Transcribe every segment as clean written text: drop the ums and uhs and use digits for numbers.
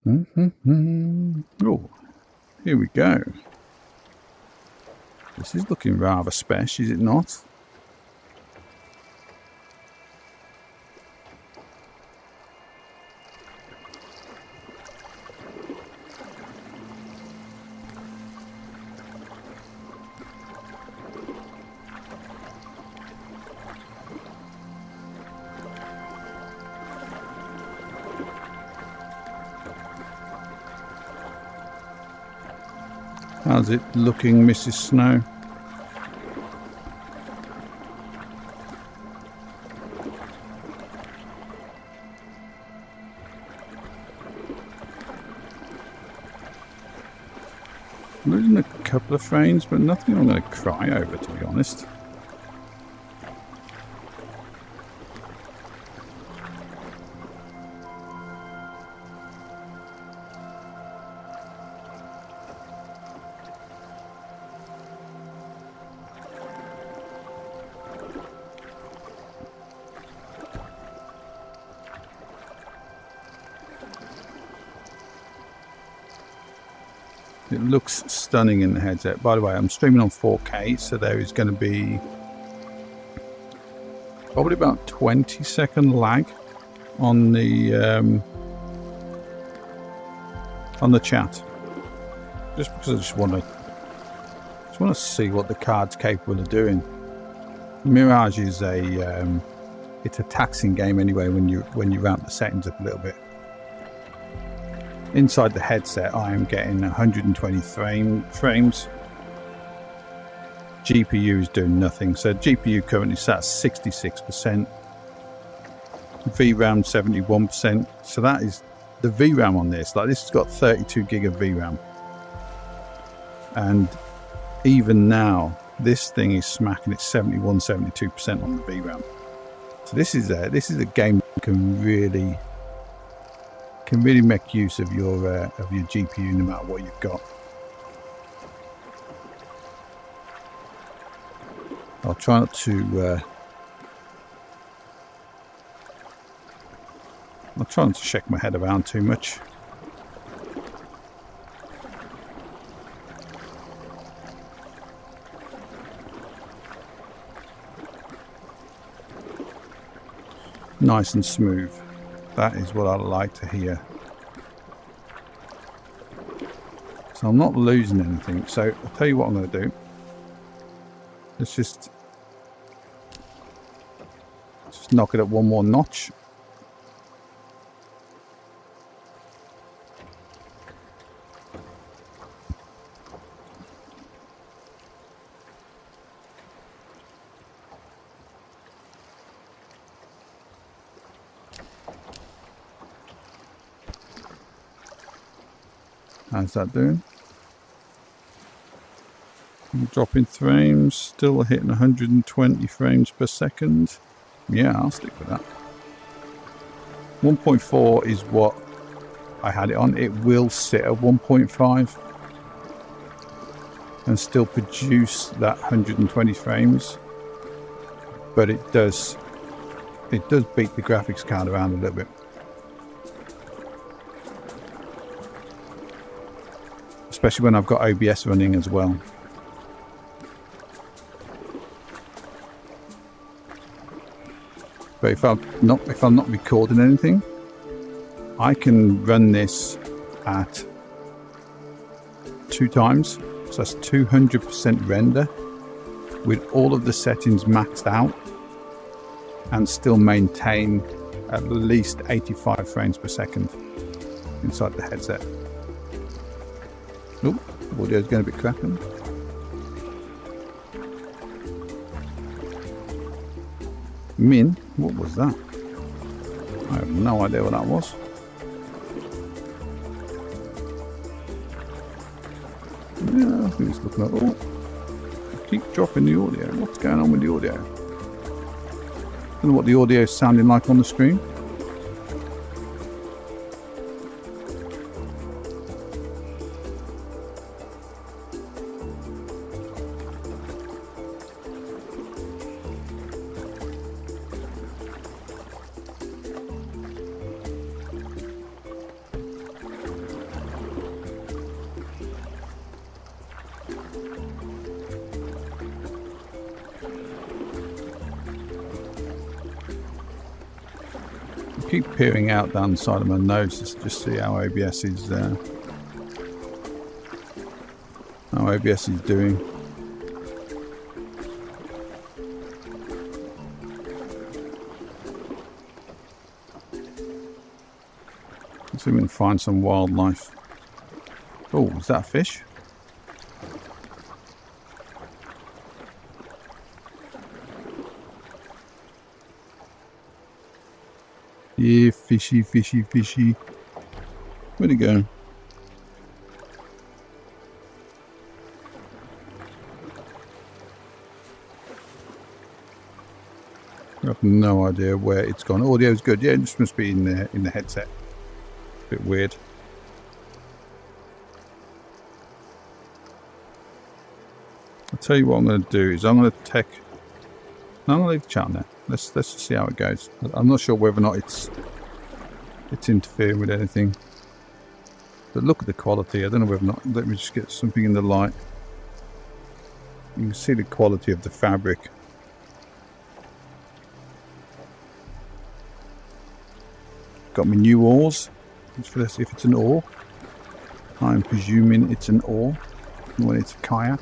Oh, here we go. This is looking rather special, is it not? How's it looking, Mrs. Snow? Losing a couple of frames, but nothing I'm going to cry over, to be honest. It looks stunning in the headset. By the way, I'm streaming on 4K, so there is going to be probably about 20-second lag on the chat, just because I just want to see what the card's capable of doing. Mirage is it's a taxing game anyway when you ramp the settings up a little bit. Inside the headset, I am getting 120 frames. GPU is doing nothing. So GPU currently sat at 66%. VRAM 71%. So that is the VRAM on this. Like, this has got 32 gig of VRAM. And even now, this thing is smacking at 71, 72% on the VRAM. So this is a game that can really make use of your GPU no matter what you've got. I'll try not to shake my head around too much. Nice and smooth. That is what I like to hear. So I'm not losing anything. So I'll tell you what I'm going to do. Let's just knock it up one more notch. How's that doing? I'm dropping frames, still hitting 120 frames per second. Yeah, I'll stick with that. 1.4 is what I had it on. It will sit at 1.5 and still produce that 120 frames, but it does beat the graphics card around a little bit. Especially when I've got OBS running as well. But if I'm not recording anything, I can run this at 2 times. So that's 200% render with all of the settings maxed out and still maintain at least 85 frames per second inside the headset. Oh, the audio's going a bit cracking. Min, what was that? I have no idea what that was. Yeah, I think it's looking like, oh, I keep dropping the audio. What's going on with the audio? I don't know what the audio is sounding like on the screen. keep peering out down the side of my nose to just see how OBS is doing. Let's see if we can find some wildlife. Oh, is that a fish? Yeah, fishy, fishy, fishy. Where'd it go? I have no idea where it's gone. Audio's good. Yeah, it just must be in the headset. Bit weird. I'll tell you what I'm going to do is I'm going to leave the chat on there. Let's just see how it goes. I'm not sure whether or not it's interfering with anything. But look at the quality. I don't know whether or not. Let me just get something in the light. You can see the quality of the fabric. Got my new oars. Let's see if it's an oar. I'm presuming it's an oar when it's a kayak.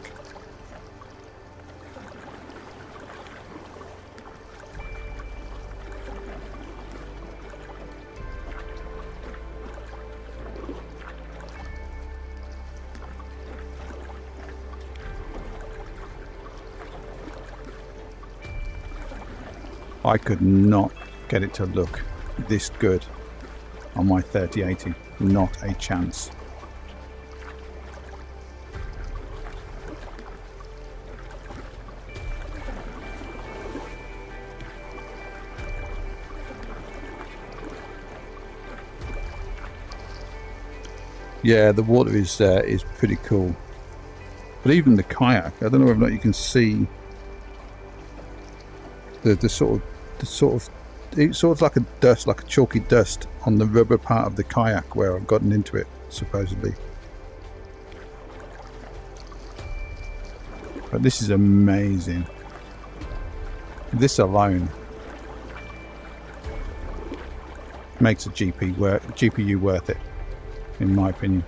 I could not get it to look this good on my 3080. Not a chance. Yeah, the water is pretty cool. But even the kayak, I don't know whether or not you can see the sort of it's sort of like a dust, like a chalky dust on the rubber part of the kayak where I've gotten into it, supposedly. But this is amazing. This alone makes a GPU worth it, in my opinion.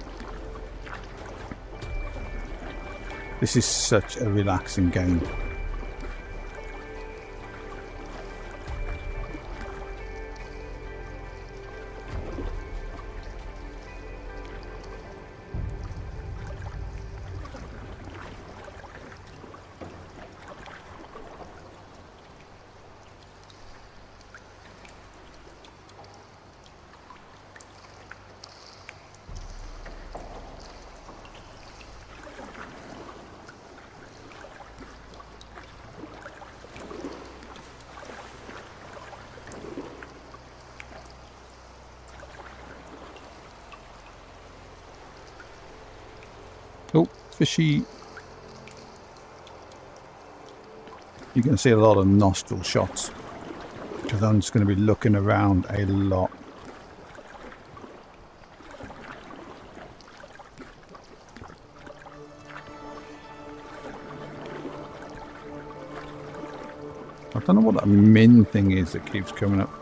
This is such a relaxing game. Oh, fishy. You're going to see a lot of nostril shots because I'm just going to be looking around a lot. I don't know what that min thing is that keeps coming up.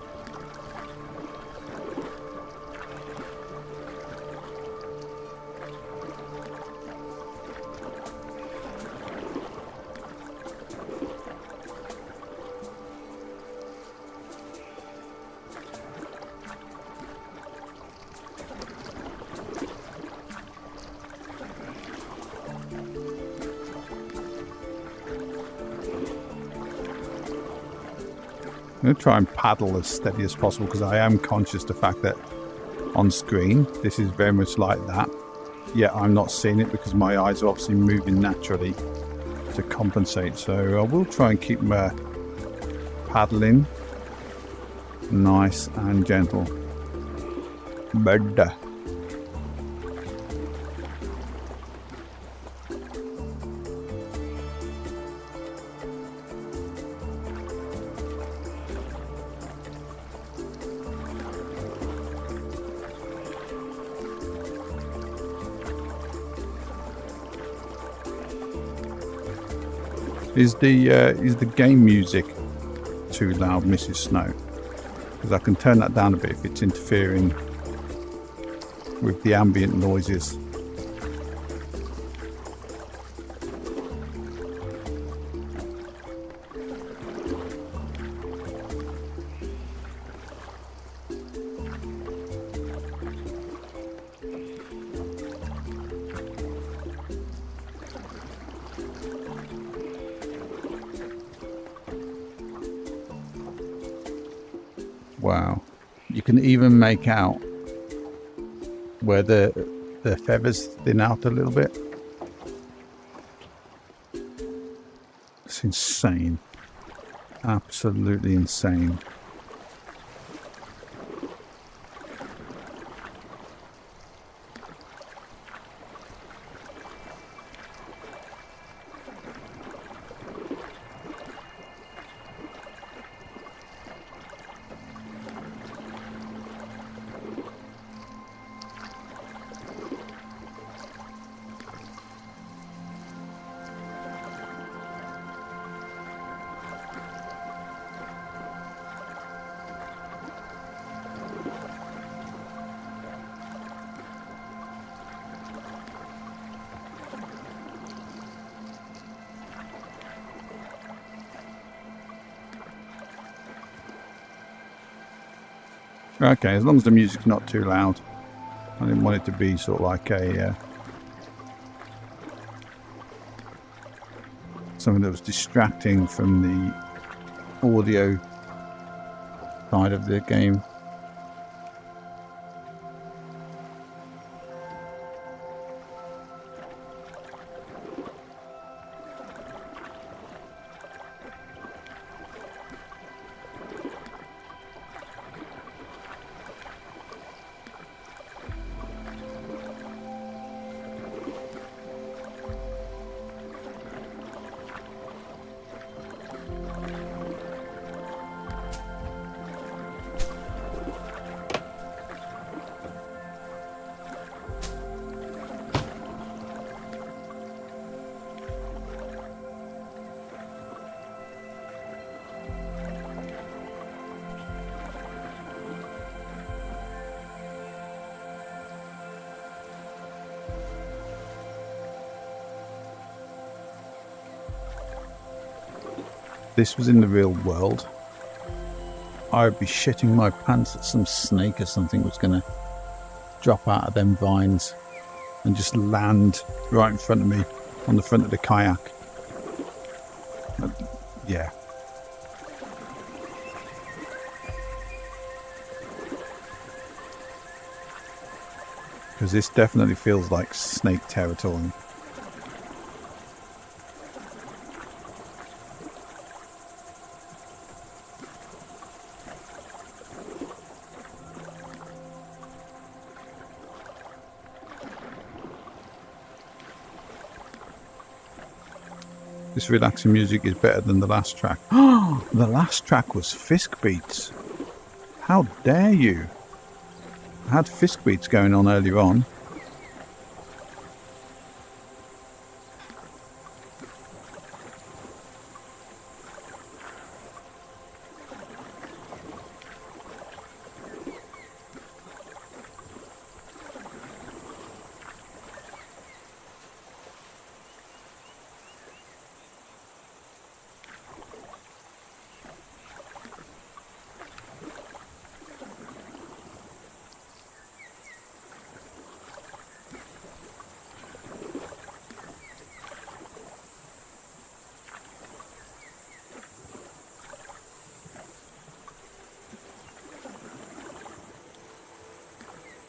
I'm going to try and paddle as steady as possible because I am conscious of the fact that on screen this is very much like that. Yet I'm not seeing it because my eyes are obviously moving naturally to compensate. So I will try and keep my paddling nice and gentle. Bird. Is the game music too loud, Mrs. Snow? because I can turn that down a bit if it's interfering with the ambient noises. Wow, you can even make out where the feathers thin out a little bit. It's insane, absolutely insane. Okay, as long as the music's not too loud. I didn't want it to be sort of like a something that was distracting from the audio side of the game. This was in the real world, I would be shitting my pants that some snake or something was going to drop out of them vines and just land right in front of me on the front of the kayak. Yeah. Because this definitely feels like snake territory. This relaxing music is better than the last track. Oh, the last track was FiskBeats. How dare you? I had FiskBeats going on earlier on.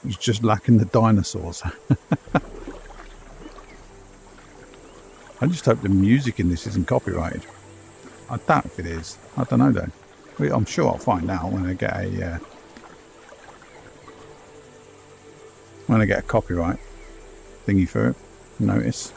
It's just lacking the dinosaurs. I just hope the music in this isn't copyrighted. I doubt if it is. I don't know though. I'm sure I'll find out when I get a copyright thingy for it. Notice.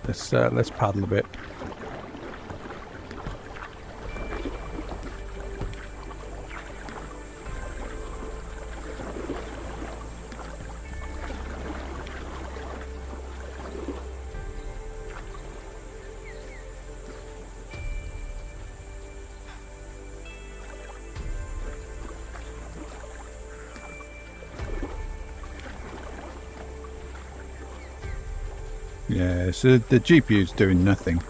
Let's paddle a bit. Yeah, so the GPU is doing nothing.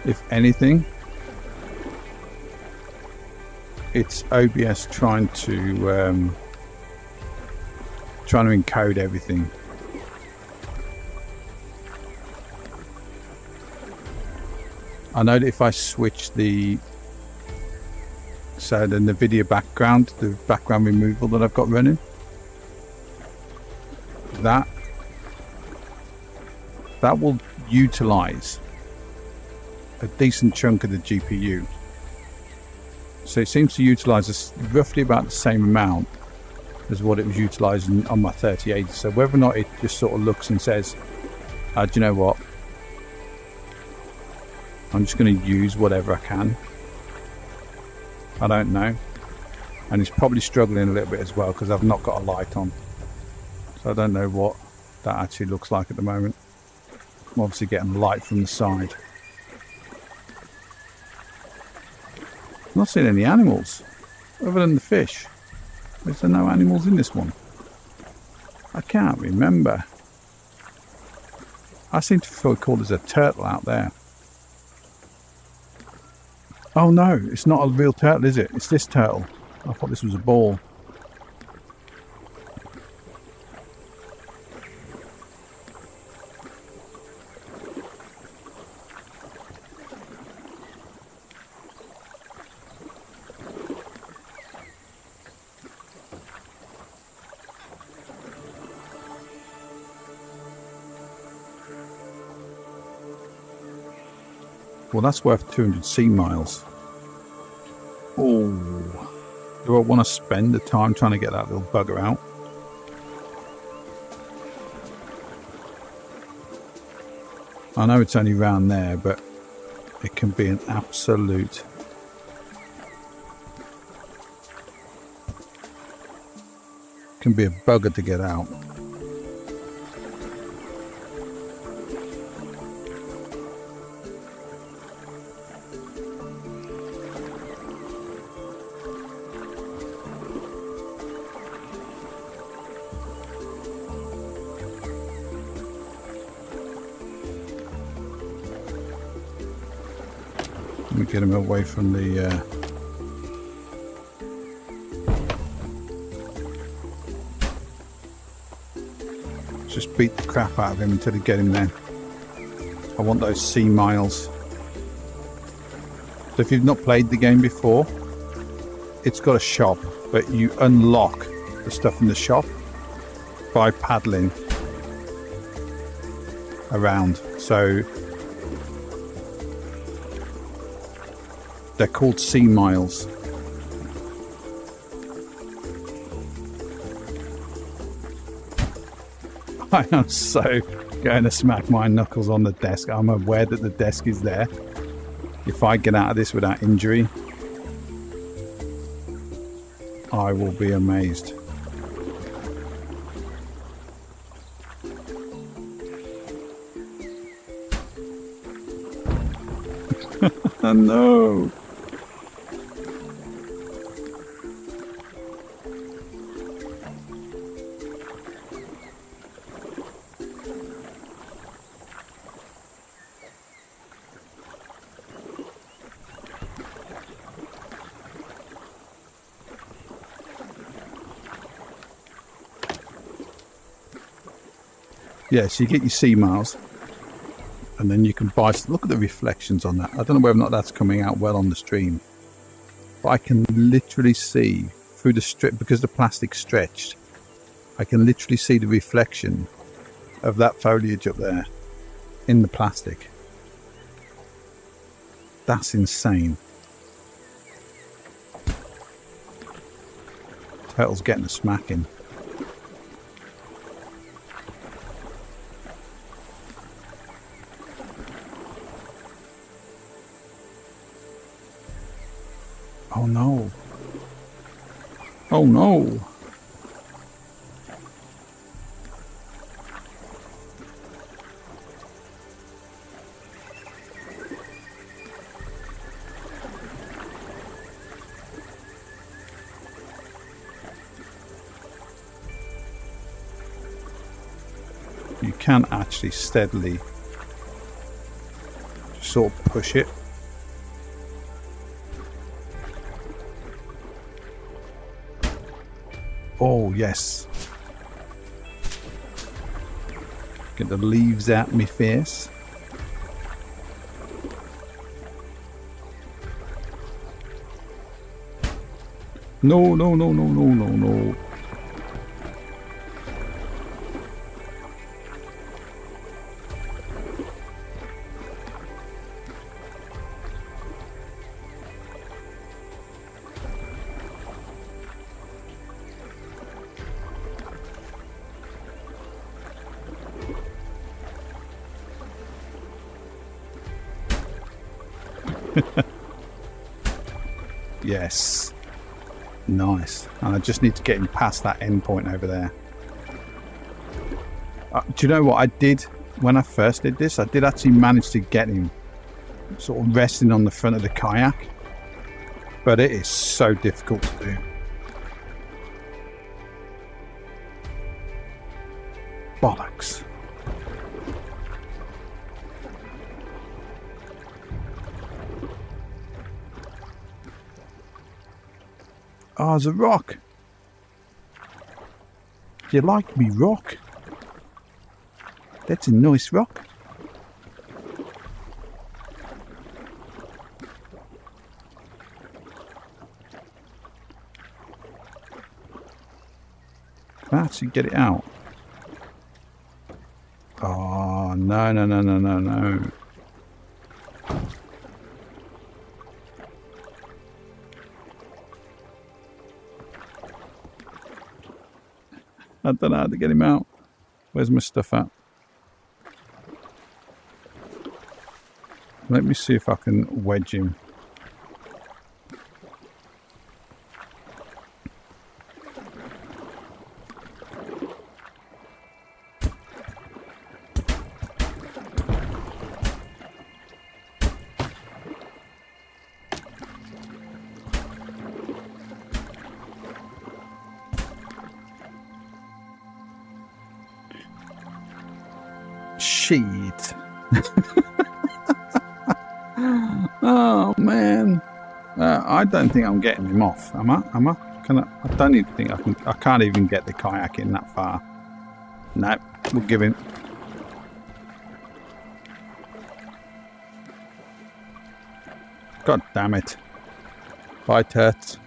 If anything, it's OBS trying to encode everything. I know that if I switch the NVIDIA background, the background removal that I've got running, that will utilize a decent chunk of the GPU. So it seems to utilize roughly about the same amount as what it was utilizing on my 3080. So whether or not it just sort of looks and says, do you know what, I'm just going to use whatever I can, I don't know. And it's probably struggling a little bit as well because I've not got a light on. So I don't know what that actually looks like at the moment. I'm obviously getting light from the side. I'm not seeing any animals other than the fish. Is there no animals in this one? I can't remember. I seem to recall there's a turtle out there. Oh no, it's not a real turtle, is it? It's this turtle. I thought this was a ball. Well, that's worth 200 sea miles. Oh, do I want to spend the time trying to get that little bugger out? I know it's only round there, but it can be an absolute... can be a bugger to get out. Let me get him away from the just beat the crap out of him until I get him there. I want those sea miles. So if you've not played the game before, it's got a shop, but you unlock the stuff in the shop by paddling around. So they're called sea miles. I am so going to smack my knuckles on the desk. I'm aware that the desk is there. If I get out of this without injury, I will be amazed. No! Yeah, so you get your sea miles, and then you can buy. Look at the reflections on that. I don't know whether or not that's coming out well on the stream, but I can literally see through the strip, because the plastic's stretched. I can literally see the reflection of that foliage up there in the plastic. That's insane. Turtle's getting a smacking. no. Oh no. You can actually steadily just sort of push it. Oh yes. Get the leaves out my face. No, no, no, no, no, no, no. Yes. Nice. And I just need to get him past that end point over there. Do you know what I did when I first did this? I did actually manage to get him sort of resting on the front of the kayak. But it is so difficult to do. Bollocks. Oh, there's a rock. Do you like me rock? That's a nice rock. Can I actually get it out? Oh, no, no, no, no, no, no. I don't know how to get him out. Where's my stuff at? Let me see if I can wedge him. Shit. Oh man. I don't think I'm getting him off. Am I? Can I? I don't even think I can. I can't even get the kayak in that far. No, we'll give him. God damn it. Bye, turts.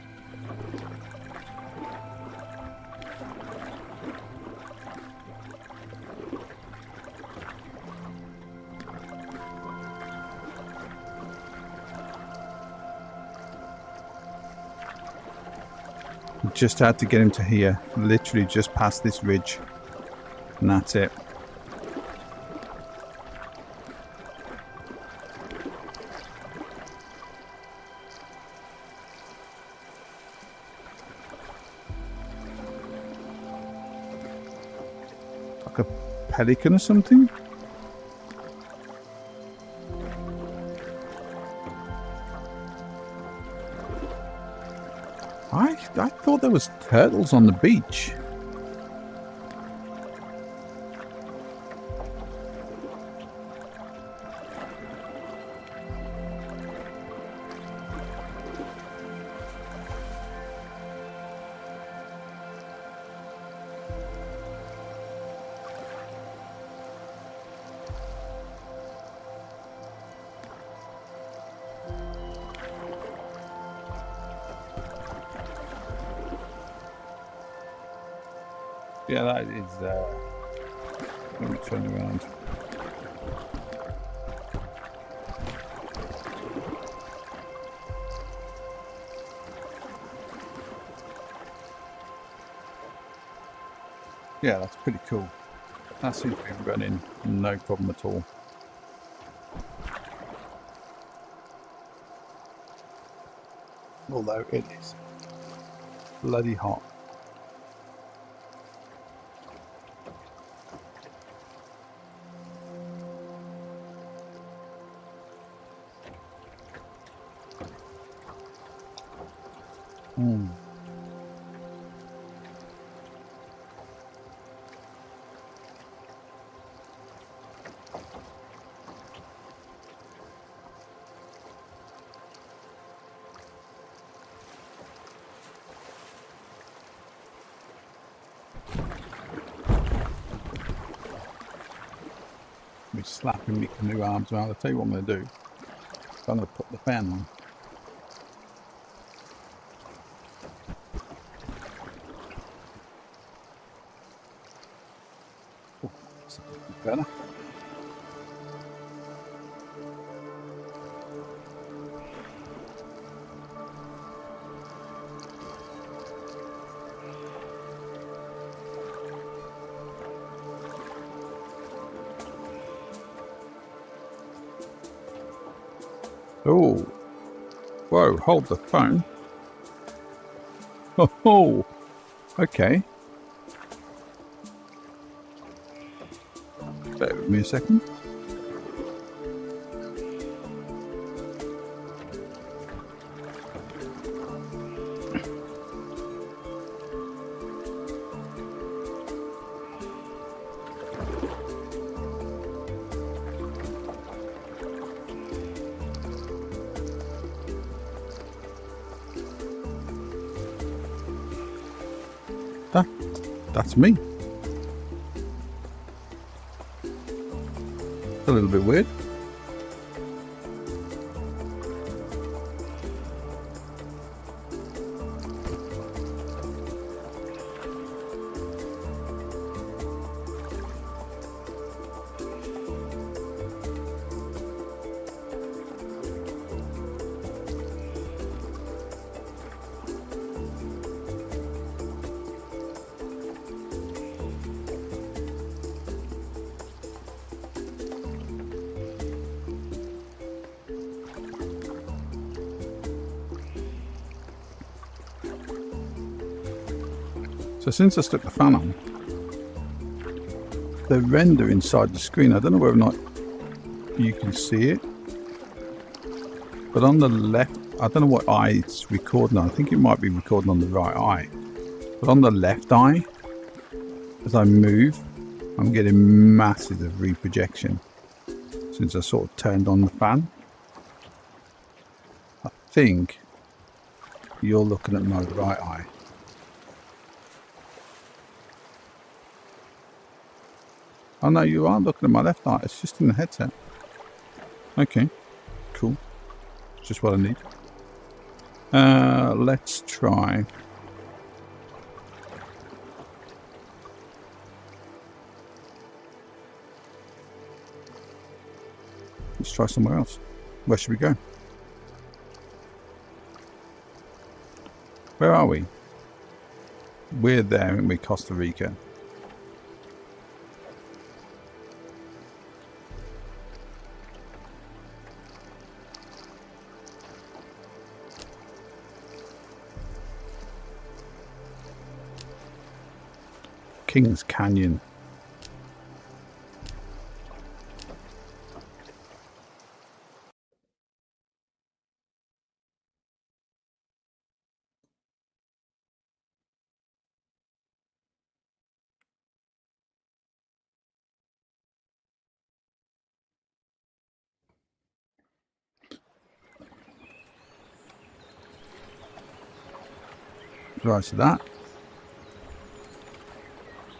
Just had to get him to here, literally just past this ridge, and that's it. Like a pelican or something? I thought there was turtles on the beach. Yeah, that is, let me turn around. Yeah, that's pretty cool. That seems to be running no problem at all. although it is bloody hot. Me slapping my canoe arms around. I'll tell you what I'm going to do. I'm going to put the fan on. Oh, that's a bit better. Oh, whoa, hold the phone. Oh, okay. Bear with me a second. That's me. It's a little bit weird. So since I stuck the fan on, the render inside the screen, I don't know whether or not you can see it, but on the left, I don't know what eye it's recording on. I think it might be recording on the right eye, but on the left eye, as I move, I'm getting massive reprojection since I sort of turned on the fan. I think you're looking at my right eye. Oh no, you are looking at my left eye. It's just in the headset. Okay, cool. Just what I need. Let's try. Let's try somewhere else. Where should we go? Where are we? We're there, aren't we? Costa Rica. Kings Canyon. Right, so that.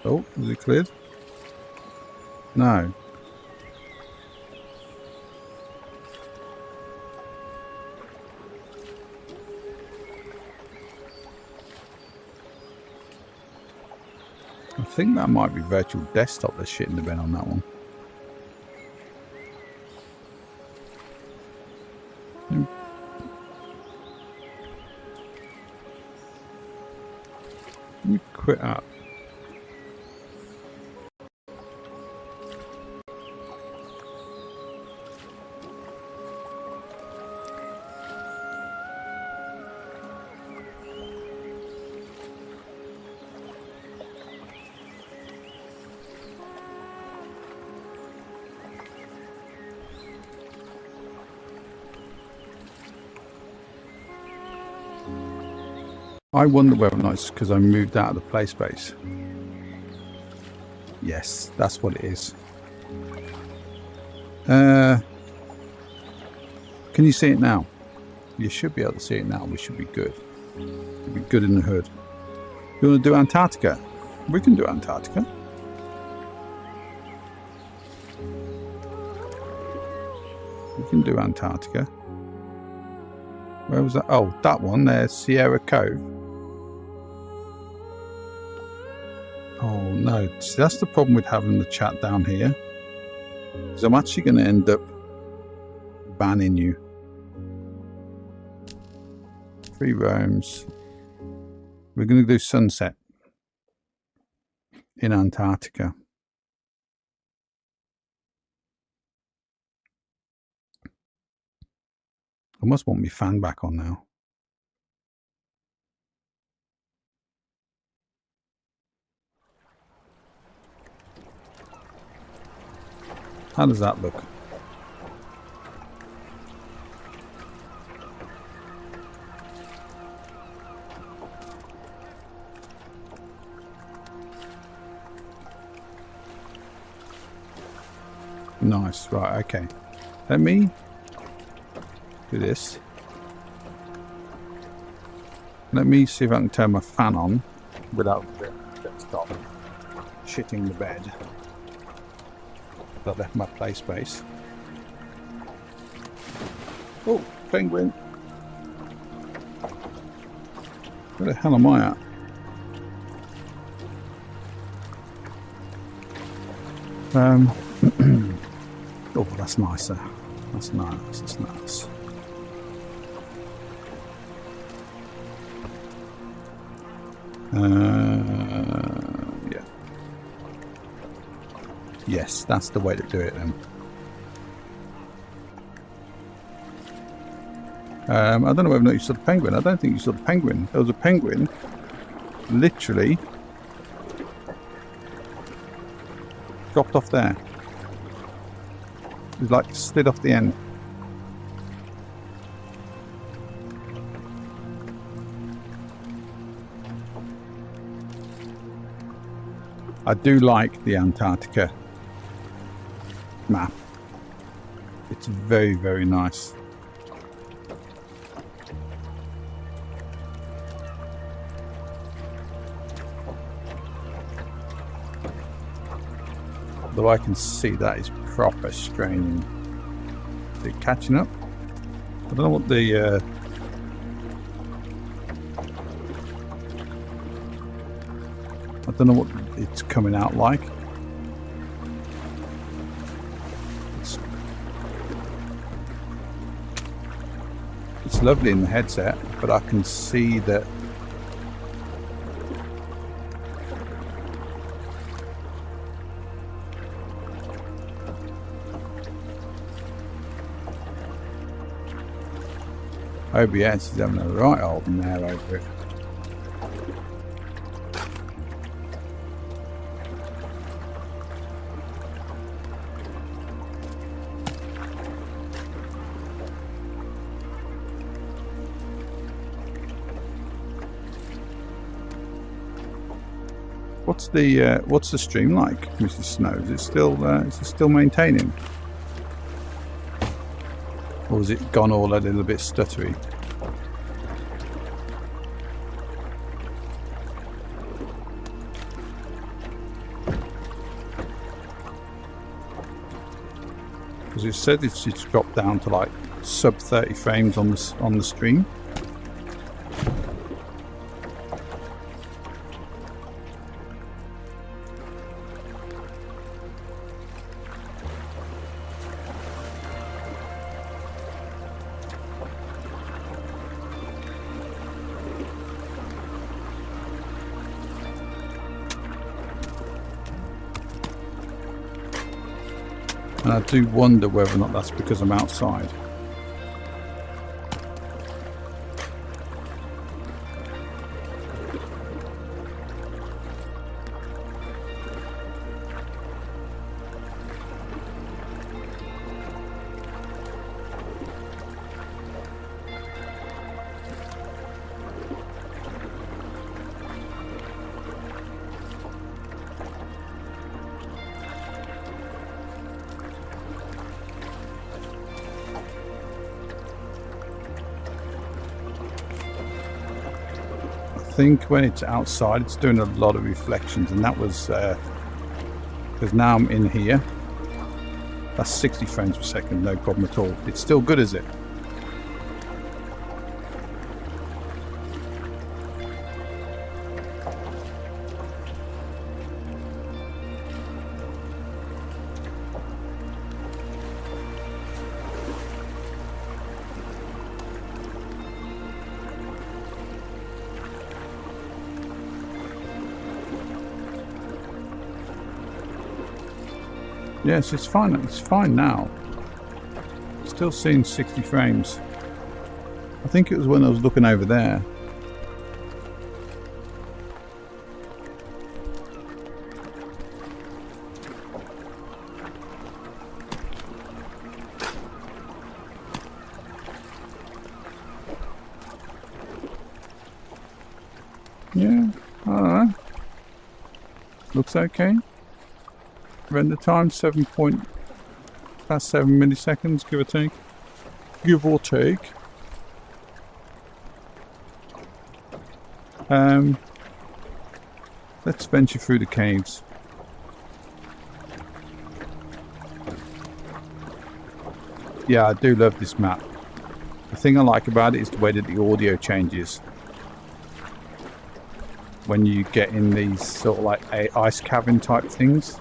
Oh, is it cleared? No. I think that might be virtual desktop that's shitting the bed on that one. Let me quit up. I wonder whether or not it's because I moved out of the play space. Yes, that's what it is. Can you see it now? You should be able to see it now. We should be good. We'll be good in the hood. You want to do Antarctica? We can do Antarctica. We can do Antarctica. Where was that? Oh, that one there, Sierra Cove. Oh no, see, that's the problem with having the chat down here. Because I'm actually going to end up banning you. 3 roams. We're going to do sunset in Antarctica. I must want my fan back on now. How does that look? Nice, right, okay. Let me do this. Let me see if I can turn my fan on without stop shitting the bed. I left my play space. Oh, penguin. Where the hell am I at? Oh, that's nicer. That's nice. That's nice. Yeah. Yes, that's the way to do it then. I don't know whether or not you saw the penguin. I don't think you saw the penguin. There was a penguin literally dropped off there. It was like slid off the end. I do like the Antarctica map. It's very, very nice. Although I can see that is proper straining. Is it catching up? I don't know what the I don't know what it's coming out like. It's lovely in the headset, but I can see that OBS is having a right old mare over it. What's the stream like, Mrs. Snow? Is it still maintaining? Or has it gone all a little bit stuttery? Because it said it's dropped down to like sub 30 frames on the stream. And I do wonder whether or not that's because I'm outside. think when it's outside, it's doing a lot of reflections, and that was because now I'm in here. That's 60 frames per second, no problem at all. It's still good, is it? Yes, it's fine. It's fine now. Still seeing 60 frames. I think it was when I was looking over there. Yeah, I don't know. Looks okay. Render time 7 milliseconds, give or take. Give or take. Let's venture through the caves. Yeah, I do love this map. The thing I like about it is the way that the audio changes when you get in these sort of like ice cavern type things.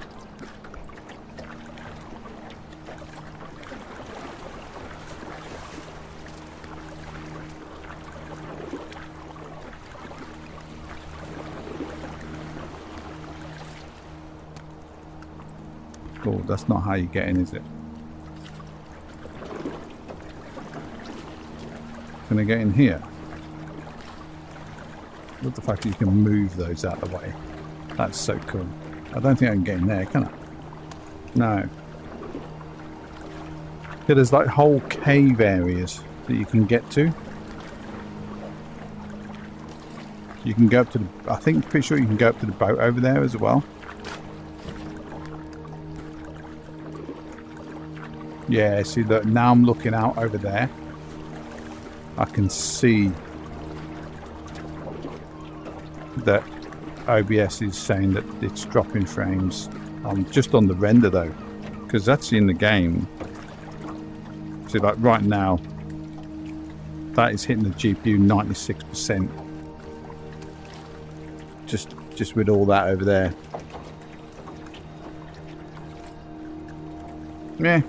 Oh, that's not how you get in, is it? Can I get in here? Love the fact that you can move those out of the way. That's so cool. I don't think I can get in there, can I? No. Yeah, there's like whole cave areas that you can get to. You can go up to the... I think, pretty sure you can go up to the boat over there as well. Yeah, see that now I'm looking out over there. I can see that OBS is saying that it's dropping frames. Just on the render though, because that's in the game. See, like right now, that is hitting the GPU 96%. Just with all that over there. Yeah.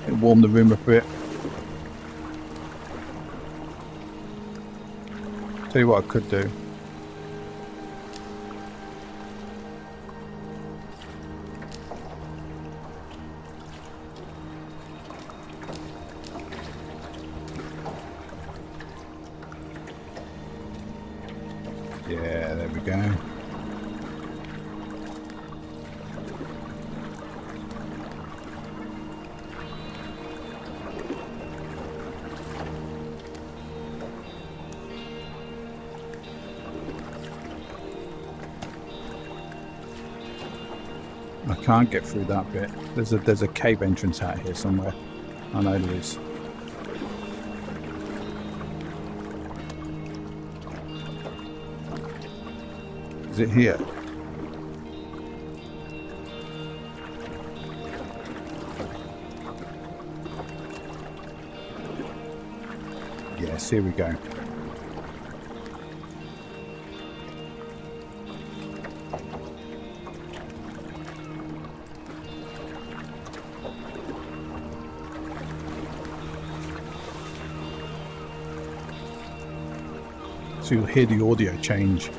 It'll warm the room up a bit. Tell you what I could do. Yeah, there we go. I can't get through that bit. There's a cave entrance out here somewhere. I know there is. Is it here? Yes, here we go. So you'll hear the audio change.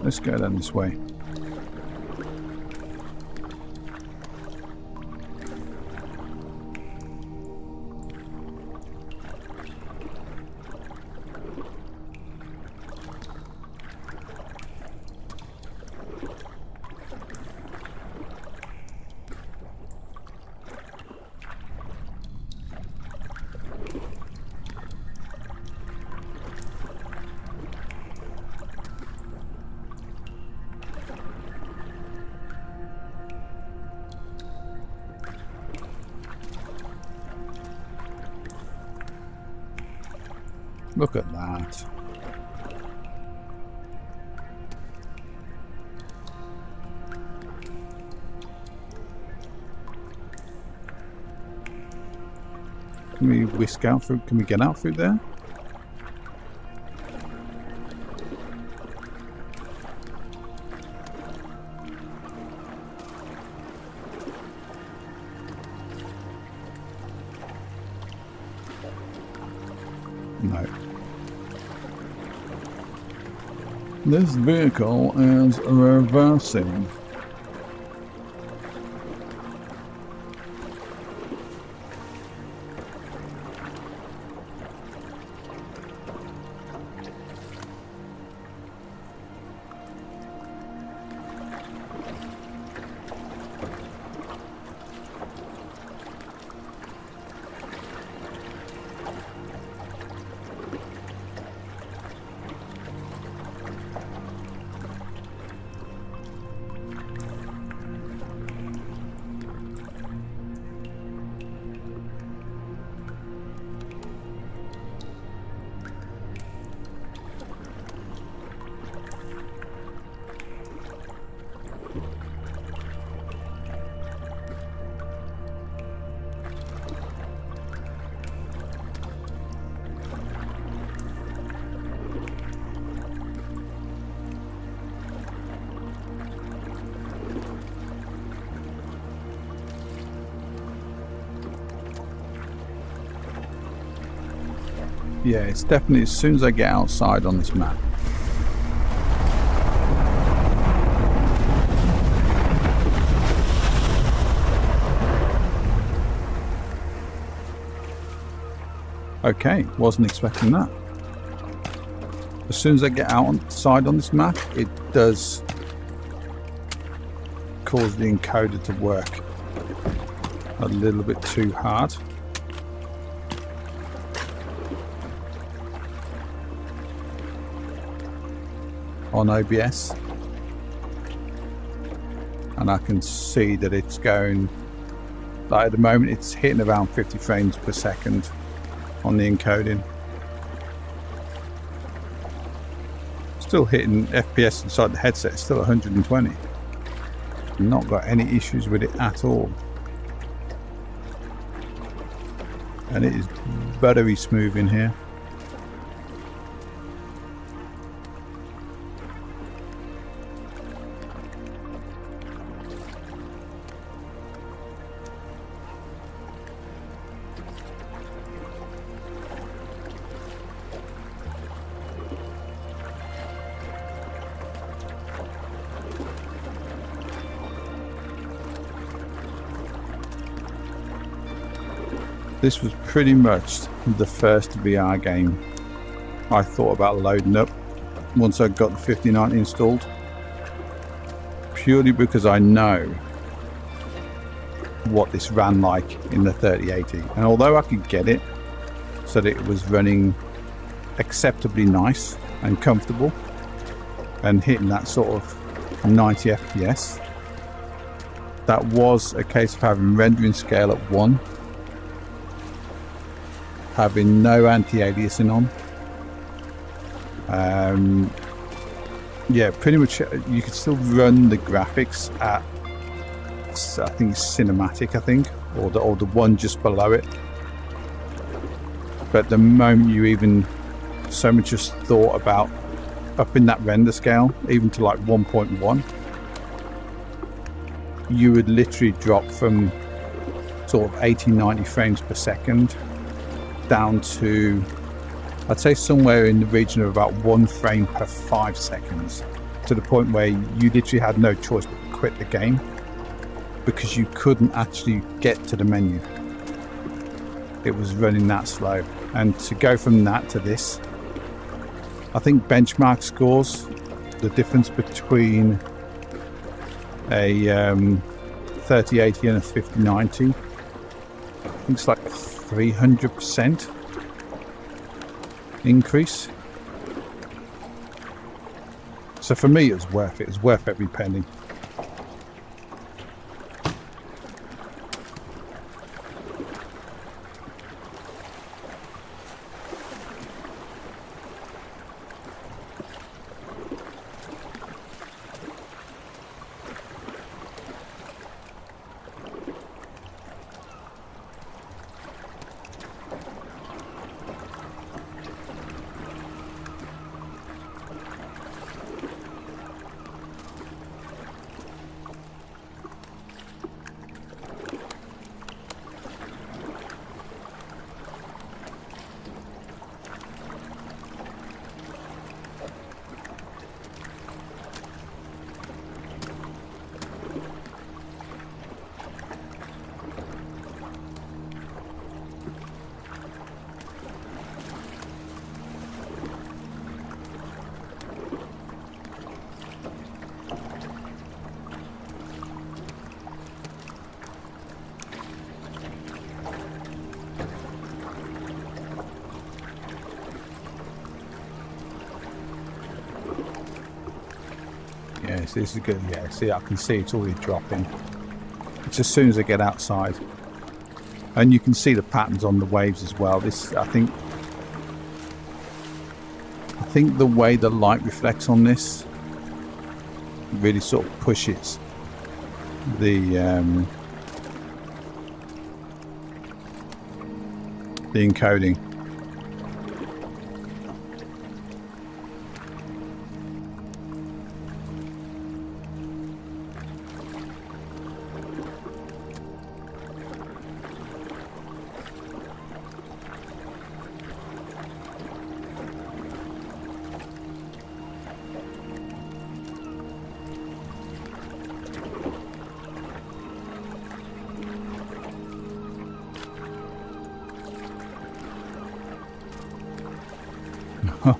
Let's go down this way. Look at that. Can we whisk out through? Can we get out through there? No. This vehicle is reversing. Yeah, it's definitely as soon as I get outside on this map. Okay, wasn't expecting that. As soon as I get outside on this map, it does cause the encoder to work a little bit too hard. On OBS, and I can see that it's going, like at the moment it's hitting around 50 frames per second on the encoding. Still hitting FPS inside the headset, it's still 120. Not got any issues with it at all, and it is buttery smooth in here. This was pretty much the first VR game I thought about loading up once I got the 5090 installed, purely because I know what this ran like in the 3080, and although I could get it so that it was running acceptably nice and comfortable and hitting that sort of 90 FPS, that was a case of having rendering scale at 1, having no anti-aliasing on. Yeah, pretty much you could still run the graphics at, I think it's cinematic, or the one just below it. But the moment you even so much as thought about upping that render scale even to like 1.1, you would literally drop from sort of 80-90 frames per second down to, I'd say, somewhere in the region of about 1 frame per 5 seconds, to the point where you literally had no choice but to quit the game because you couldn't actually get to the menu. It was running that slow. And to go from that to this, I think benchmark scores, the difference between a 3080 and a 5090, I think it's like 300% increase. So for me, it was worth it. It's worth every penny. Okay, so this is good. Yeah, see, I can see it's already dropping. It's as soon as I get outside. And you can see the patterns on the waves as well. This, I think the way the light reflects on this really sort of pushes the encoding.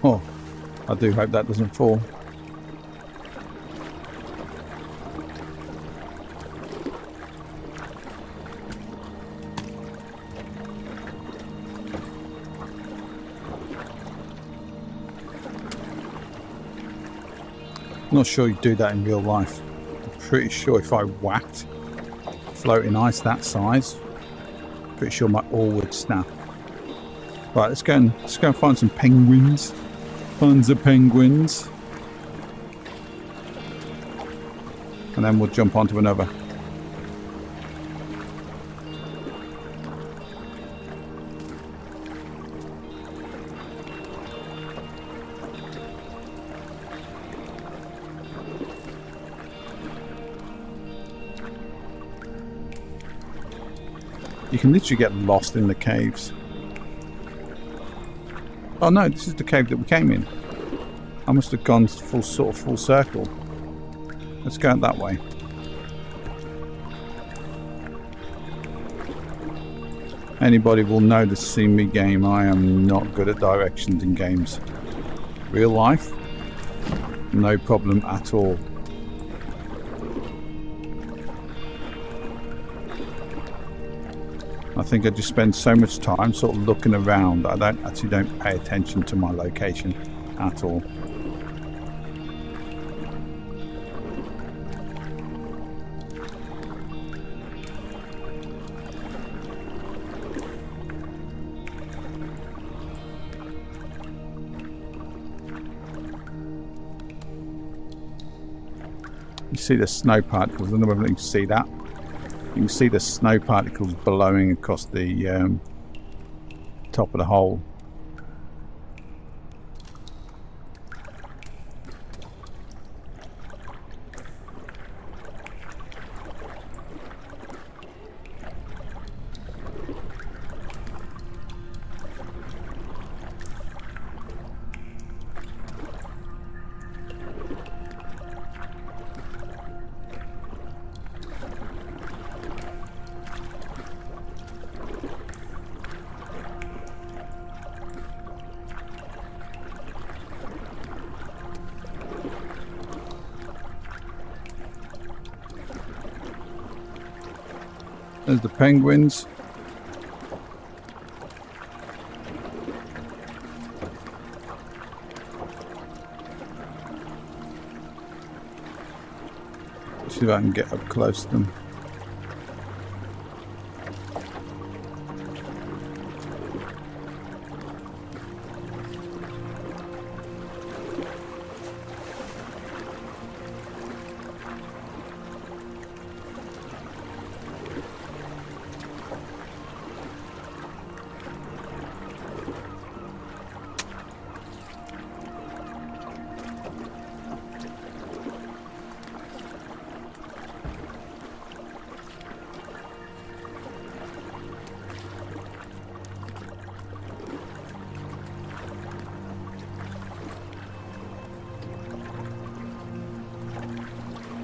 Oh, I do hope that doesn't fall. Not sure you do that in real life. I'm pretty sure if I whacked floating ice that size, pretty sure my oar would snap. Right, let's go and find some penguins. Find the penguins. And then we'll jump onto another. You can literally get lost in the caves. Oh no, this is the cave that we came in. I must have gone full circle. Let's go that way. Anybody will know the See Me game. I am not good at directions in games. Real life, no problem at all. I think I just spend so much time sort of looking around. I don't pay attention to my location at all. You see the snow particles. I don't know whether you can see that. You can see the snow particles blowing across the top of the hole. There's the penguins. See if I can get up close to them.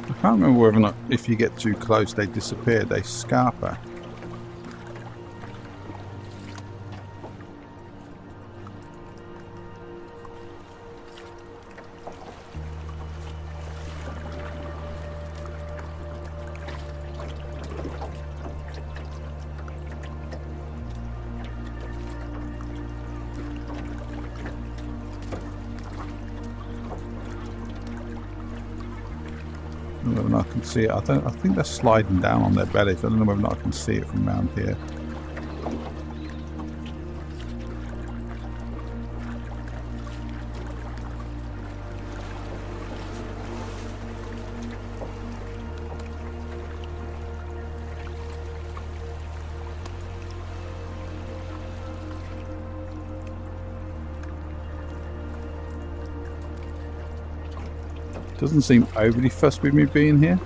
I can't remember whether or not if you get too close they disappear, they scarper. don't know whether or not I can see it. I think they're sliding down on their bellies. I don't know whether or not I can see it from around here. Doesn't seem overly fussed with me being here.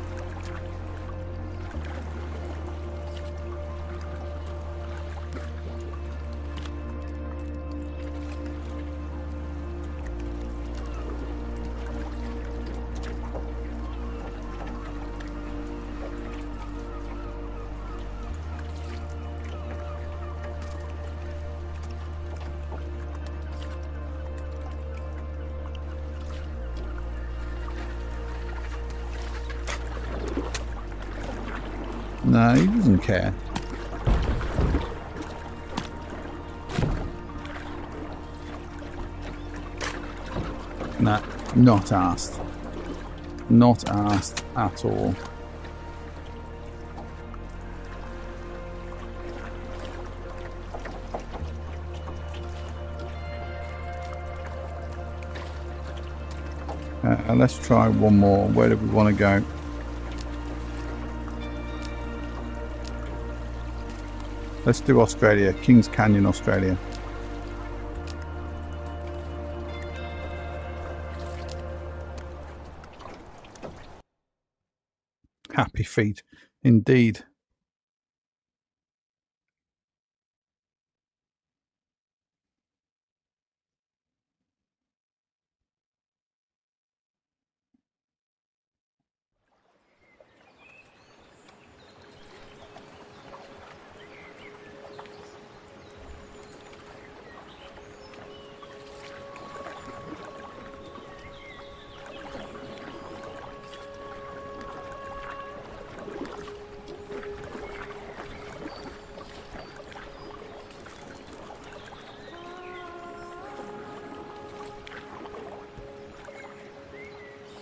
No, he doesn't care. Nah, not asked. Not asked at all. Let's try one more. Where do we want to go? Let's do Australia, Kings Canyon, Australia. Happy feet, indeed.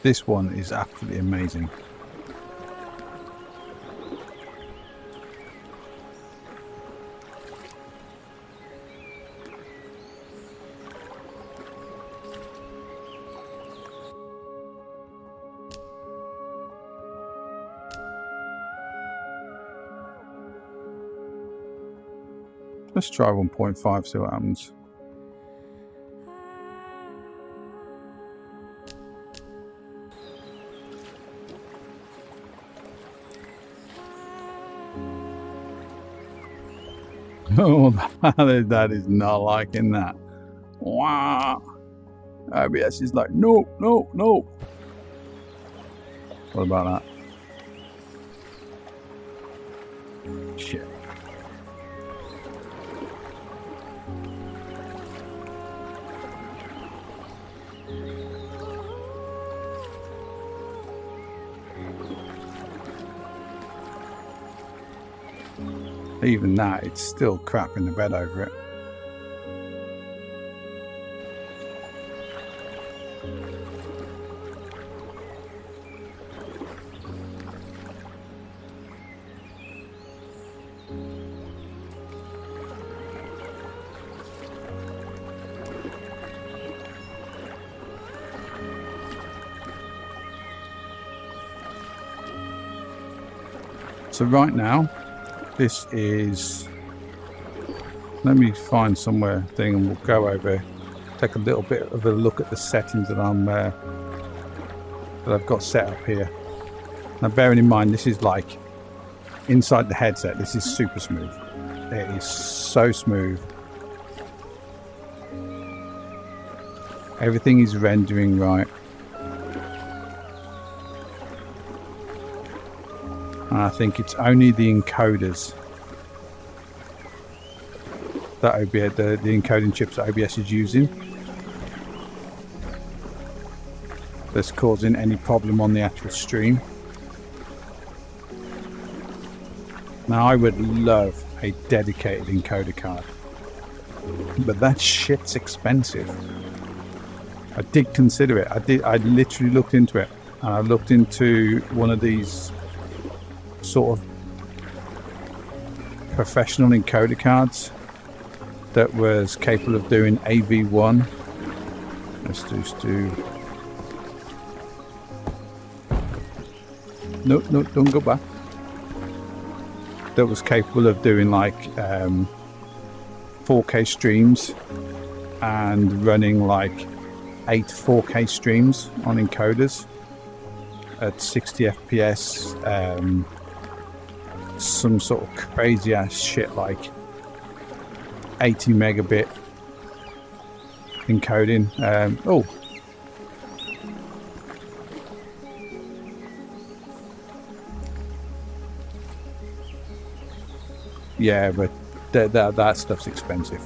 This one is absolutely amazing. Let's try 1.5, see what happens. Oh, that is not liking that. Wow. OBS is like, no, no, no. What about that? Shit. Even that, it's still crap in the bed over it. So right now, this is, let me find somewhere thing and we'll go over, take a little bit of a look at the settings that I've got set up here. Now bearing in mind, this is like inside the headset, this is super smooth. It is so smooth. Everything is rendering right. And I think it's only the encoders that OBS, the encoding chips that OBS is using, that's causing any problem on the actual stream. Now I would love a dedicated encoder card, but that shit's expensive. I did consider it. I literally looked into it. and I looked into one of these sort of professional encoder cards that was capable of doing AV1. Let's just do... No, don't go back. That was capable of doing like 4K streams and running like 8 4K streams on encoders at 60 FPS. Some sort of crazy ass shit like 80 megabit encoding. Oh, yeah, but that stuff's expensive.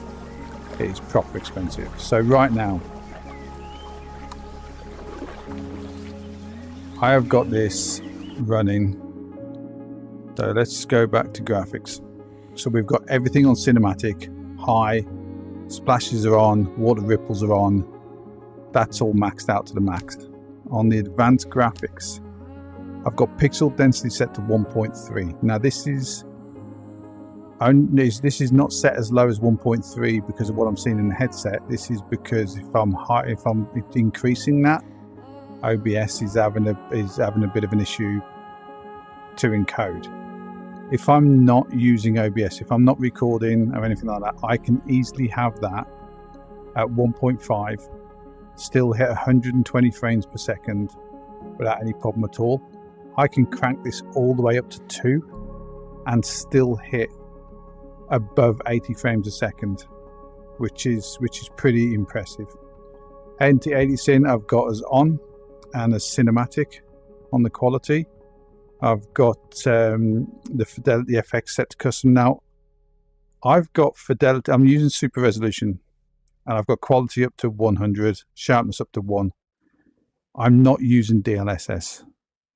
It is proper expensive. So right now I have got this running. So let's go back to graphics. So we've got everything on cinematic, high, splashes are on, water ripples are on. That's all maxed out to the max. On the advanced graphics, I've got pixel density set to 1.3. Now this is not set as low as 1.3 because of what I'm seeing in the headset. This is because if I'm increasing that, OBS is having a bit of an issue to encode. If I'm not using OBS, if I'm not recording or anything like that, I can easily have that at 1.5, still hit 120 frames per second without any problem at all. I can crank this all the way up to 2 and still hit above 80 frames a second, which is pretty impressive. 80 Cin I've got as on and as cinematic on the quality. I've got the Fidelity FX set to custom. Now I've got Fidelity, I'm using super resolution, and I've got quality up to 100, sharpness up to 1. I'm not using DLSS.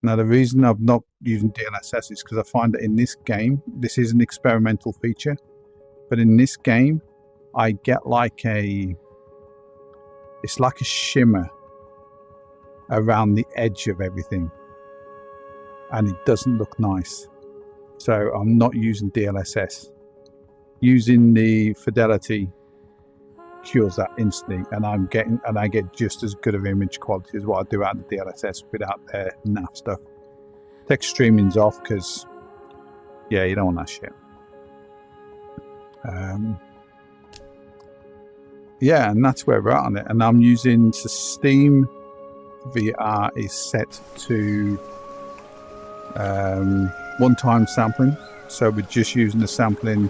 Now the reason I'm not using DLSS is because I find that in this game, this is an experimental feature, but in this game I get like it's like a shimmer around the edge of everything, and it doesn't look nice. So I'm not using DLSS. Using the Fidelity cures that instantly, and I get just as good of image quality as what I do out of the DLSS without their naff stuff. Text streaming's off because, yeah, you don't want that shit. Yeah, and that's where we're at on it. And I'm using Steam VR is set to one-time sampling, so we're just using the sampling,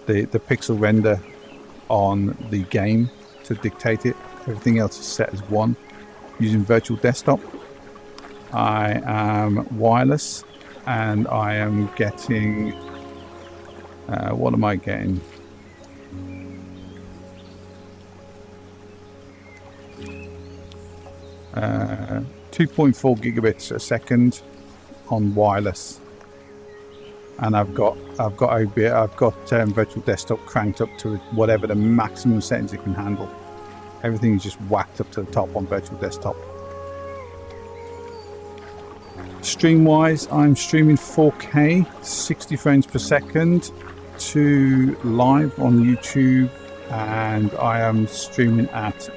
the pixel render on the game to dictate it. Everything else is set as 1. Using virtual desktop, I am wireless, and I am getting what am I getting? Uh, 2.4 gigabits a second on wireless, and I've got virtual desktop cranked up to whatever the maximum settings it can handle. Everything is just whacked up to the top on virtual desktop. Stream wise, I'm streaming 4K 60 frames per second to live on YouTube, and I am streaming at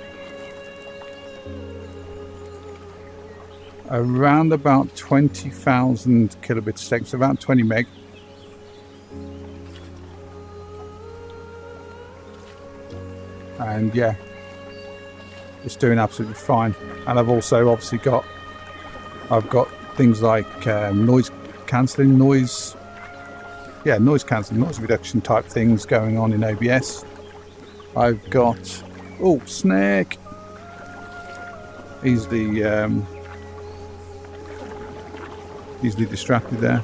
around about 20,000 kilobits a second, so about 20 meg. And yeah, it's doing absolutely fine. And I've also obviously got things like noise cancelling, noise reduction type things going on in OBS. I've got, oh, snake, easily distracted there.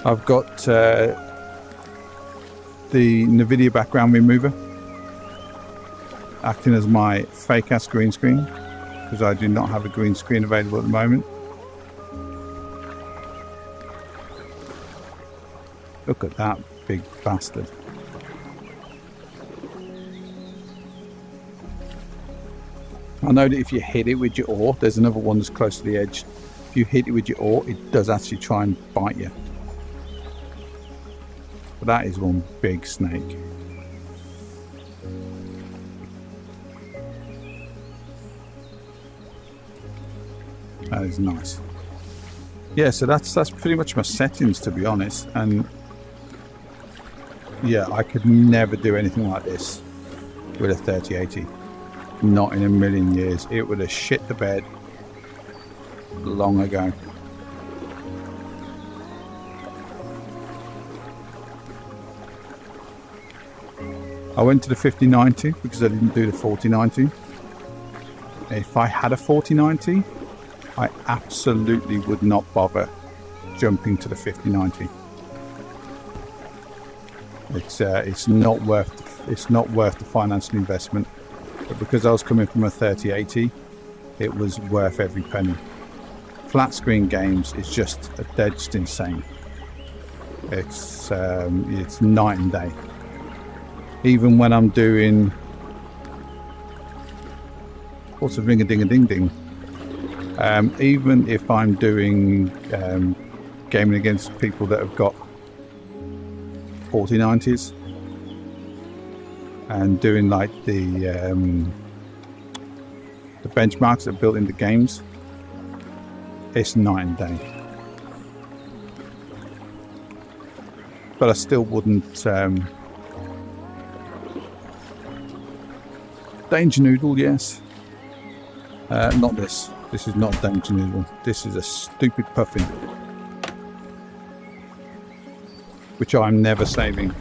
I've got the NVIDIA background remover acting as my fake ass green screen, because I do not have a green screen available at the moment. Look at that big bastard. I know that if you hit it with your oar, there's another one that's close to the edge. If you hit it with your oar, it does actually try and bite you. But that is one big snake. That is nice. Yeah, so that's pretty much my settings, to be honest. And yeah, I could never do anything like this with a 3080. Not in a million years. It would have shit the bed long ago. I went to the 5090 because I didn't do the 4090. If I had a 4090, I absolutely would not bother jumping to the 5090. It's not worth the financial investment. But because I was coming from a 3080, it was worth every penny. Flat screen games is just they're just insane. It's night and day. Even when I'm doing what's a ring-a-ding-a-ding-ding. Even if I'm doing gaming against people that have got 4090s and doing like the benchmarks that are built into games, it's night and day. But I still wouldn't Danger Noodle, yes. Not this. This is not Danger Noodle. This is a stupid puffin, which I'm never saving.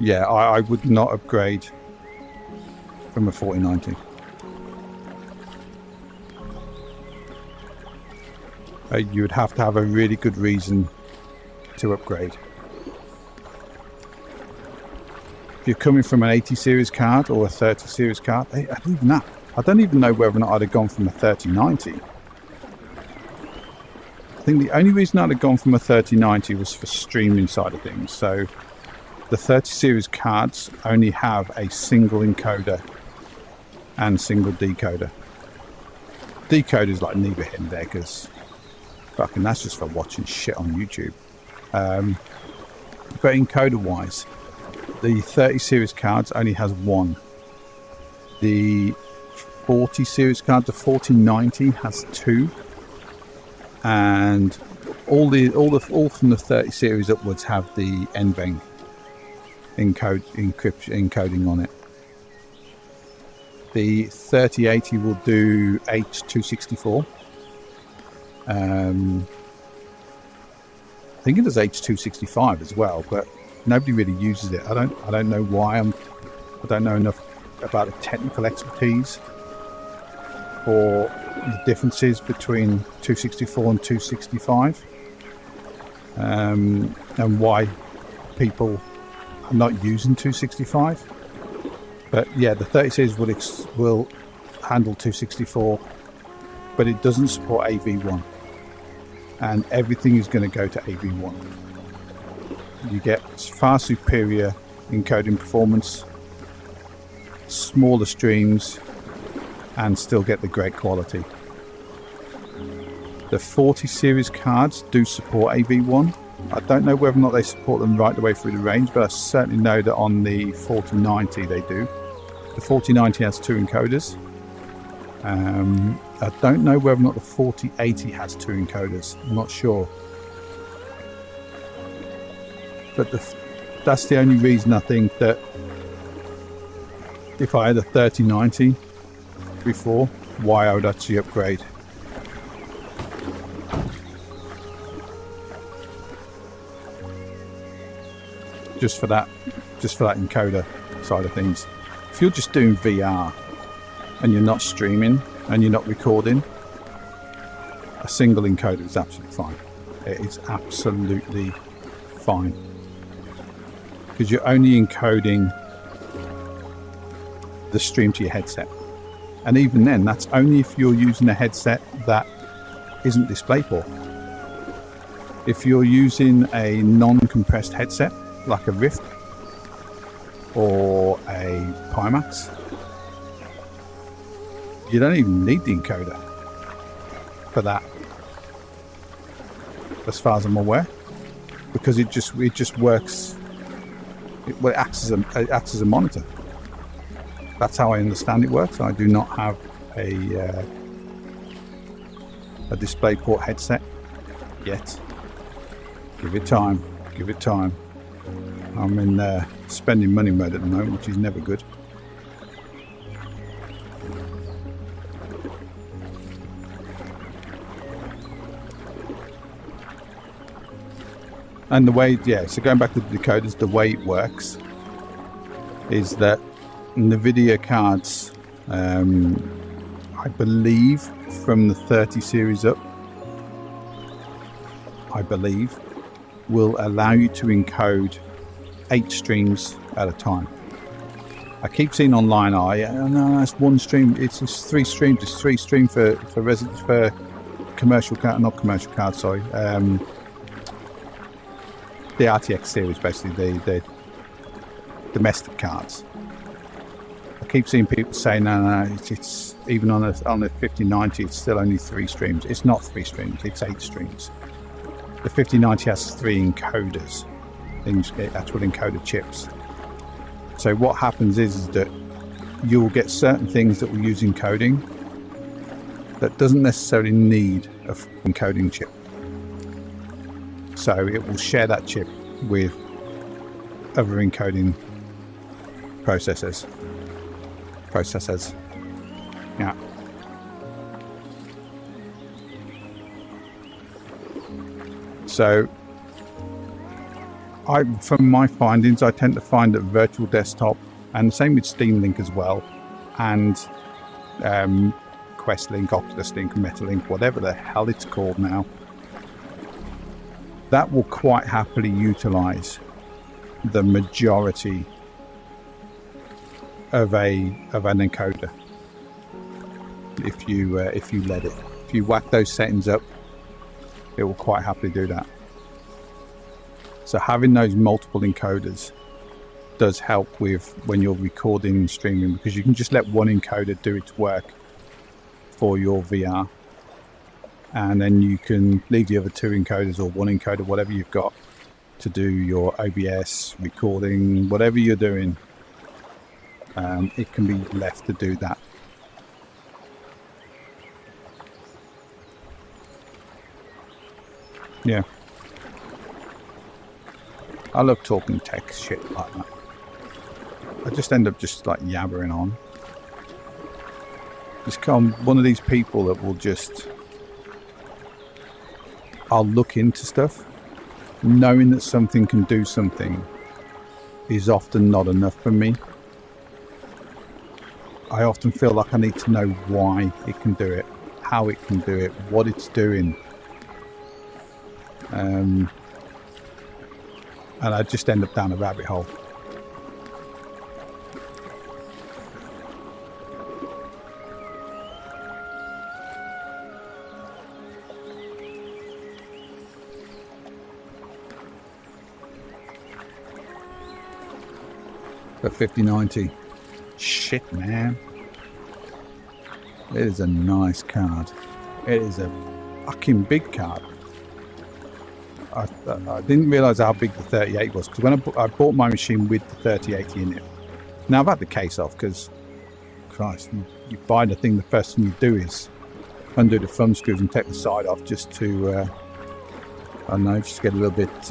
Yeah, I would not upgrade from a 4090. You would have to have a really good reason to upgrade. If you're coming from an 80 series card or a 30 series card, I don't even know whether or not I'd have gone from a 3090. I think the only reason I'd have gone from a 3090 was for streaming side of things. So the 30 series cards only have a single encoder and single decoder. Decoder is like neither here nor there because fucking that's just for watching shit on YouTube. But encoder wise, the 30 series cards only has one. The 40 series card, the 4090 has two, and all from the 30 series upwards have the NVENC encoding on it. The 3080 will do H264. I think it does H265 as well, but nobody really uses it. I don't know why. I don't know enough about the technical expertise or the differences between 264 and 265, and why people are not using 265. But yeah, the 30 series will handle 264, but it doesn't support AV1, and everything is going to go to AV1. You get far superior encoding performance, smaller streams, and still get the great quality. The 40 series cards do support AV1. I don't know whether or not they support them right the way through the range, but I certainly know that on the 4090 they do. The 4090 has two encoders. I don't know whether or not the 4080 has two encoders. I'm not sure. But that's the only reason I think that if I had a 3090 before, why I would actually upgrade. Just for that encoder side of things. If you're just doing VR and you're not streaming and you're not recording, a single encoder is absolutely fine. It is absolutely fine. Because you're only encoding the stream to your headset. And even then, that's only if you're using a headset that isn't DisplayPort. If you're using a non-compressed headset, like a Rift, or a Pimax, you don't even need the encoder for that, as far as I'm aware, because it just works. It acts as a monitor. That's how I understand it works. I do not have a DisplayPort headset yet. Give it time. Give it time. I'm in spending money mode at the moment, which is never good. And the way, so going back to the decoders, the way it works is that NVIDIA cards, I believe from the 30 series up, will allow you to encode 8 streams at a time. I keep seeing online, no, that's one stream. It's just 3 streams. It's 3 streams for commercial card, not commercial cards. Sorry, the RTX series, basically the domestic cards. I keep seeing people say, no, it's even on a 5090, it's still only 3 streams. It's not 3 streams. It's 8 streams. The 5090 has 3 encoders, actual encoder chips. So what happens is that you'll get certain things that will use encoding that doesn't necessarily need a encoding chip. So it will share that chip with other encoding processors. Yeah. So from my findings, I tend to find that virtual desktop, and the same with Steam Link as well, and Quest Link, Oculus Link, Metalink, whatever the hell it's called now, that will quite happily utilize the majority of an encoder if you let it. If you whack those settings up, it will quite happily do that. So having those multiple encoders does help with when you're recording and streaming, because you can just let one encoder do its work for your VR, and then you can leave the other 2 encoders or 1 encoder, whatever you've got, to do your OBS recording, whatever you're doing. It can be left to do that. Yeah. I love talking tech shit like that. I just end up just like yabbering on. Just come one of these people that will just... I'll look into stuff. Knowing that something can do something is often not enough for me. I often feel like I need to know why it can do it, how it can do it, what it's doing. And I just end up down a rabbit hole. The 5090. Shit, man. It is a nice card. It is a fucking big card. I didn't realise how big the 3080 was, because when I bought my machine with the 3080 in it. Now I've had the case off, because Christ, you buy the thing, the first thing you do is undo the thumb screws and take the side off, just to I don't know, just get a little bit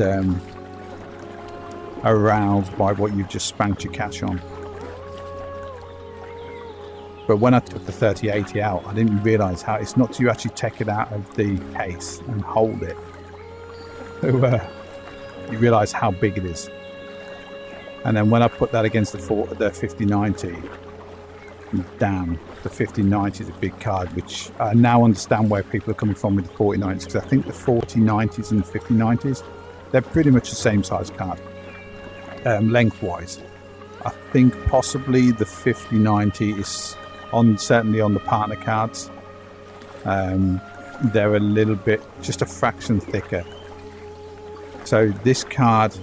aroused by what you've just spanked your cash on. But when I took the 3080 out, I didn't realise how it's not till you actually take it out of the case and hold it. So you realise how big it is. And then when I put that against the 5090, damn, the 5090 is a big card, which I now understand where people are coming from with the 4090s, because I think the 4090s and the 5090s, they're pretty much the same size card, lengthwise. I think possibly the 5090 is certainly on the partner cards. They're a little bit, just a fraction thicker. So this card,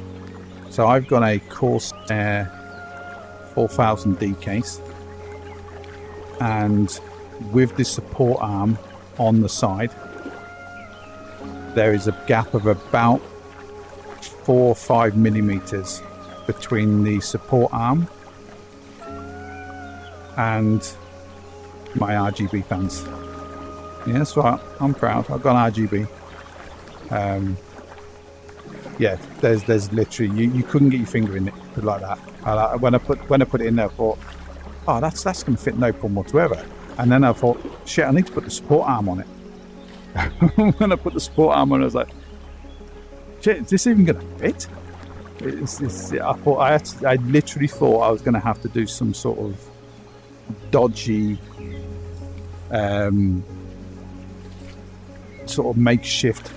so I've got a Corsair 4000D case, and with the support arm on the side, there is a gap of about 4 or 5 millimeters between the support arm and my RGB fans. Yeah, that's right. I'm proud. I've got RGB. Yeah, there's literally you couldn't get your finger in it like that. When I put it in there, I thought, oh, that's gonna fit no problem whatsoever. And then I thought, shit, I need to put the support arm on it. When I put the support arm on, I was like, shit, is this even gonna fit? I literally thought I was gonna have to do some sort of dodgy sort of makeshift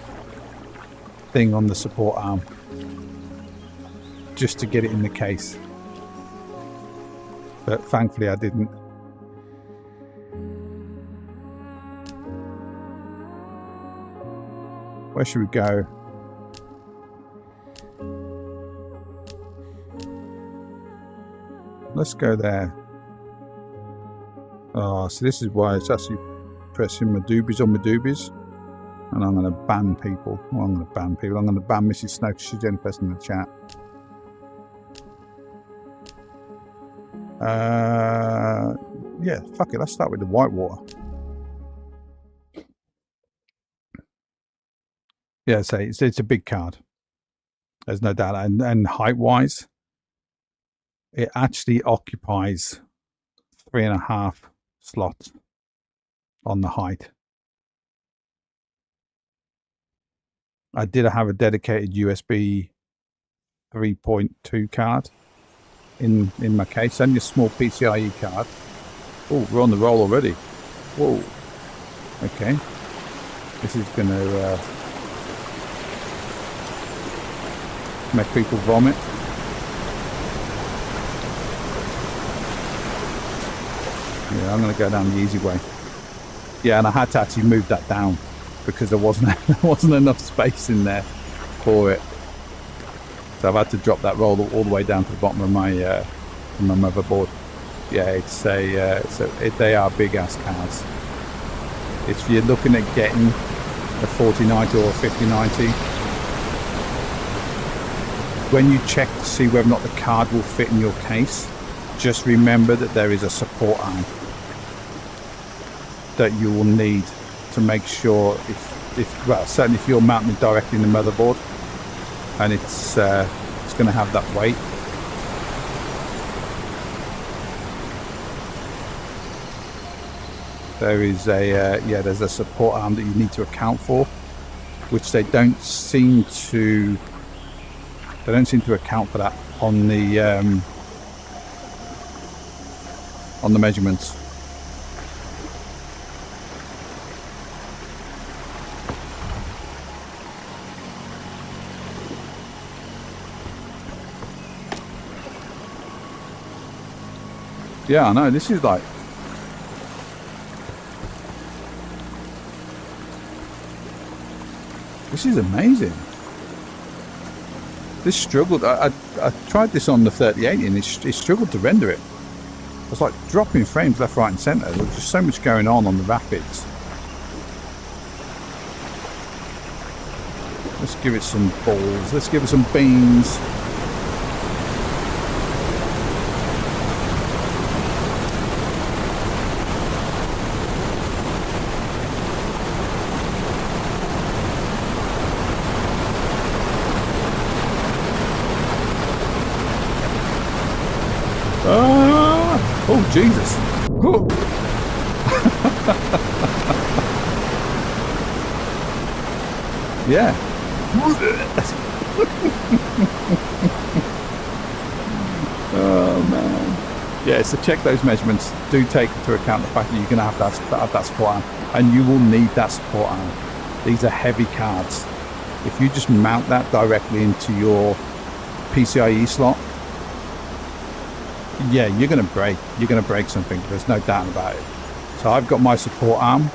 thing on the support arm just to get it in the case, but thankfully I didn't. Where should we go? Let's go there. Oh, so this is why it's actually pressing my doobies on my doobies. And I'm going to ban people. Well, I'm going to ban people. I'm going to ban Mrs. Snow because she's the only person in the chat. Yeah, fuck it. Let's start with the white water. Yeah, so it's a big card. There's no doubt. And height-wise, it actually occupies 3.5 slots on the height. I did have a dedicated USB 3.2 card in my case, only a small PCIe card. Oh, we're on the roll already. Whoa. Okay. This is going to make people vomit. Yeah, I'm going to go down the easy way. Yeah, and I had to actually move that down because there wasn't enough space in there for it. So I've had to drop that roll all the way down to the bottom of my motherboard. Yeah, they are big ass cards. If you're looking at getting a 4090 or a 5090, when you check to see whether or not the card will fit in your case, just remember that there is a support arm that you will need to make sure well, certainly if you're mounting it directly in the motherboard and it's going to have that weight. There is there's a support arm that you need to account for, which they don't seem to account for that on the measurements. Yeah, I know, this is like... This is amazing. This struggled. I tried this on the 3080 and it struggled to render it. I was like dropping frames left, right and centre. There was just so much going on the rapids. Let's give it some balls. Let's give it some beans. Oh, Jesus. Oh. Yeah. Oh, man. Yeah, so check those measurements. Do take into account the fact that you're going to have that support arm. And you will need that support arm. These are heavy cards. If you just mount that directly into your PCIe slot, yeah, you're going to break something. There's no doubt about it. So I've got my support arm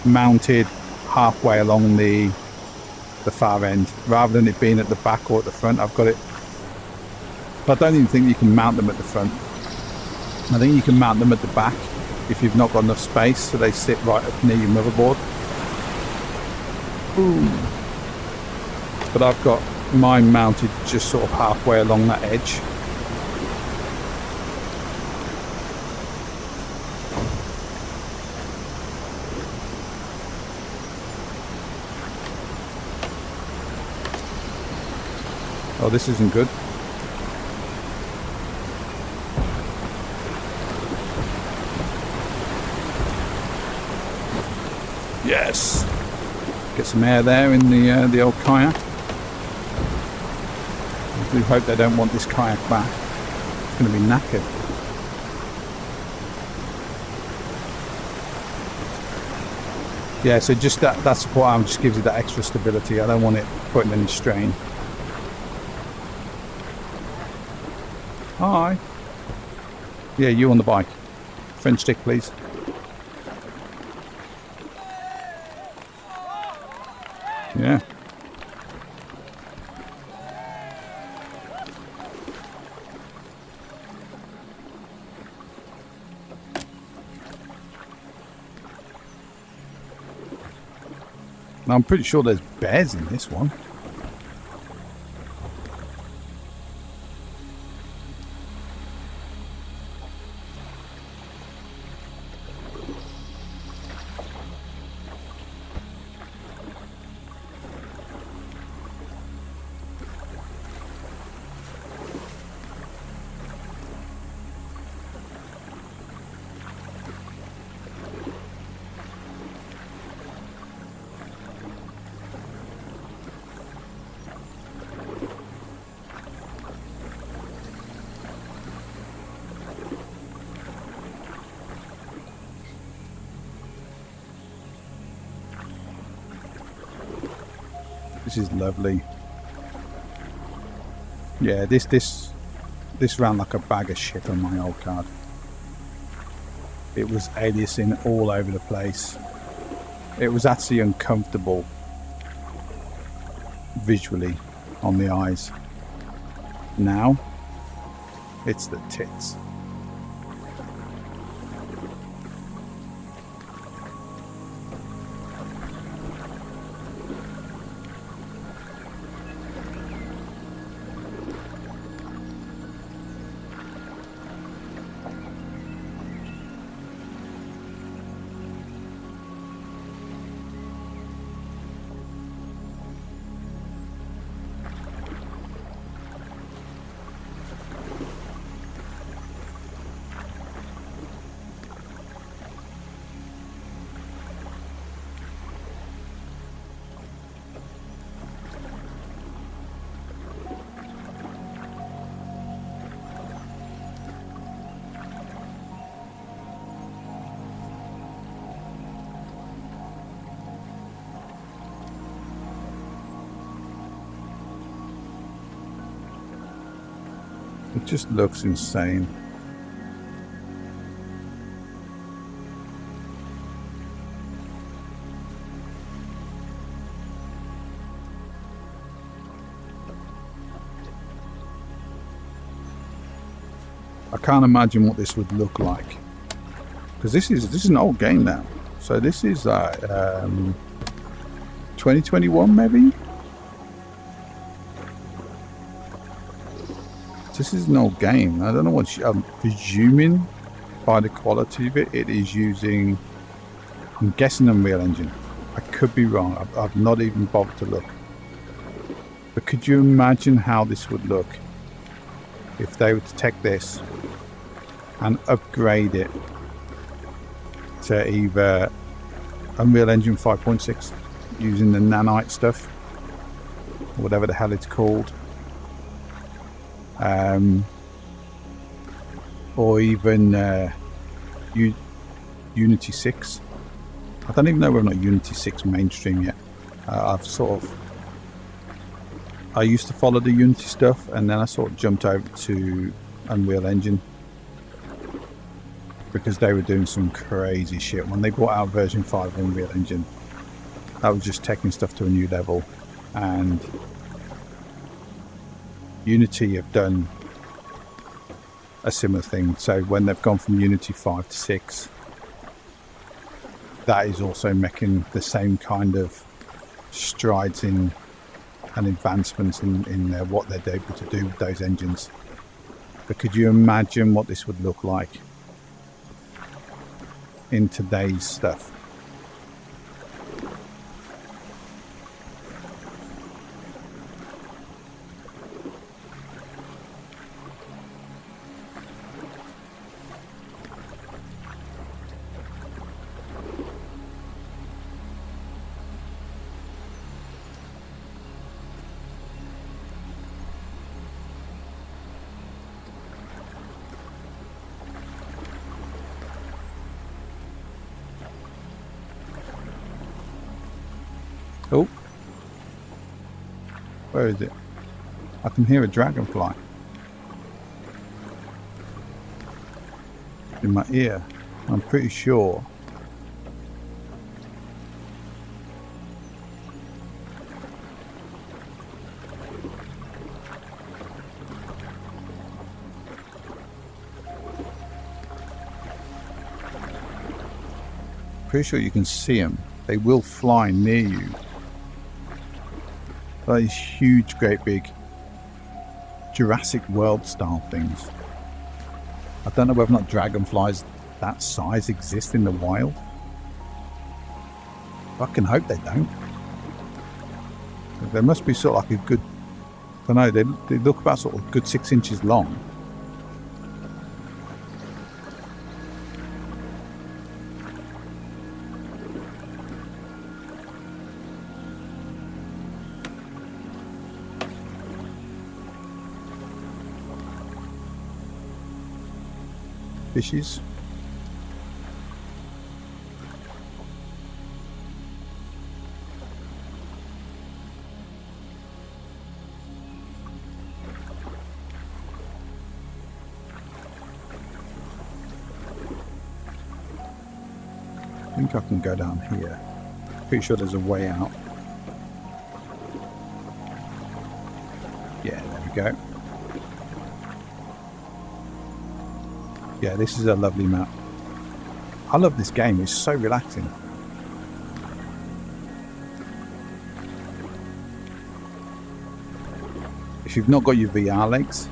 mounted halfway along the far end, rather than it being at the back or at the front. I've got it I don't even think you can mount them at the front. I think you can mount them at the back if you've not got enough space, so they sit right up near your motherboard. Ooh. But I've got mine mounted just sort of halfway along that edge. Oh, this isn't good. Yes. Get some air there in the old kayak. I do hope they don't want this kayak back. It's going to be knackered. Yeah, so just that support arm just gives it that extra stability. I don't want it putting any strain. Hi. Yeah, you on the bike. French stick, please. Yeah. Now, I'm pretty sure there's bears in this one. This is lovely. Yeah, this ran like a bag of shit on my old card. It was aliasing all over the place. It was actually uncomfortable visually on the eyes. Now, it's the tits. It just looks insane. I can't imagine what this would look like, because this is an old game now. So this is 2021 maybe. This is an old game. I don't know what I'm presuming by the quality of it. It is using, I'm guessing, Unreal Engine. I could be wrong. I've not even bothered to look. But could you imagine how this would look if they were to take this and upgrade it to either Unreal Engine 5.6 using the nanite stuff, or whatever the hell it's called, or even Unity 6. I don't even know whether or not Unity 6 mainstream yet. I used to follow the Unity stuff, and then I sort of jumped over to Unreal Engine because they were doing some crazy shit. When they brought out version 5 of Unreal Engine, that was just taking stuff to a new level, and Unity have done a similar thing. So when they've gone from Unity 5 to 6, that is also making the same kind of strides in and advancements in what they're able to do with those engines. But could you imagine what this would look like in today's stuff? Oh, where is it? I can hear a dragonfly in my ear. I'm pretty sure. Pretty sure you can see them. They will fly near you. These huge, great big Jurassic World style things. I don't know whether or not dragonflies that size exist in the wild. I can hope they don't. There must be sort of like a good, I don't know, they look about sort of good 6 inches long. Fishes. I think I can go down here. Pretty sure there's a way out. Yeah, there we go. Yeah, this is a lovely map. I love this game, it's so relaxing. If you've not got your VR legs,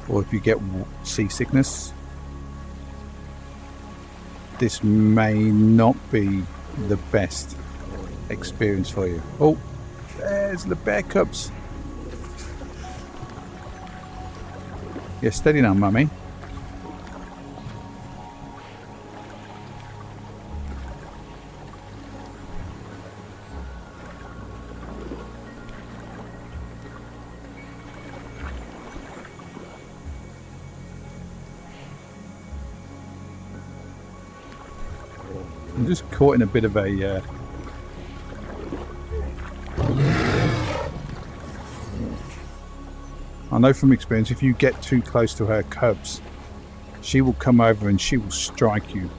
or if you get seasickness, this may not be the best experience for you. Oh, there's the bear cubs. Yeah, steady now, mummy. I'm just caught in a bit of a I know from experience, if you get too close to her cubs, she will come over and she will strike you.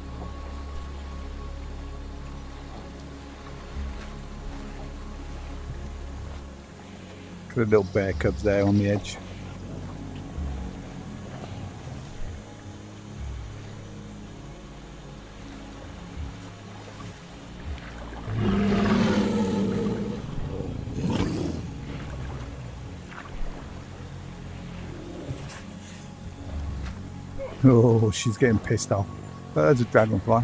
Look at the little bear cubs there on the edge. Oh, she's getting pissed off. There's a dragonfly.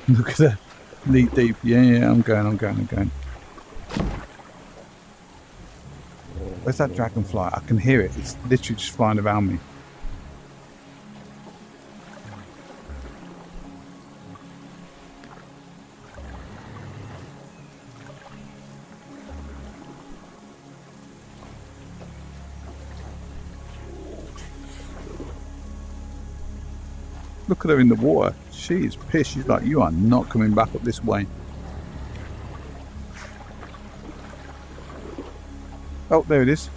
Look at her. Knee deep. Yeah, I'm going. Where's that dragonfly? I can hear it. It's literally just flying around me. Look at her in the water. She is pissed. She's like, you are not coming back up this way. Oh, there it is.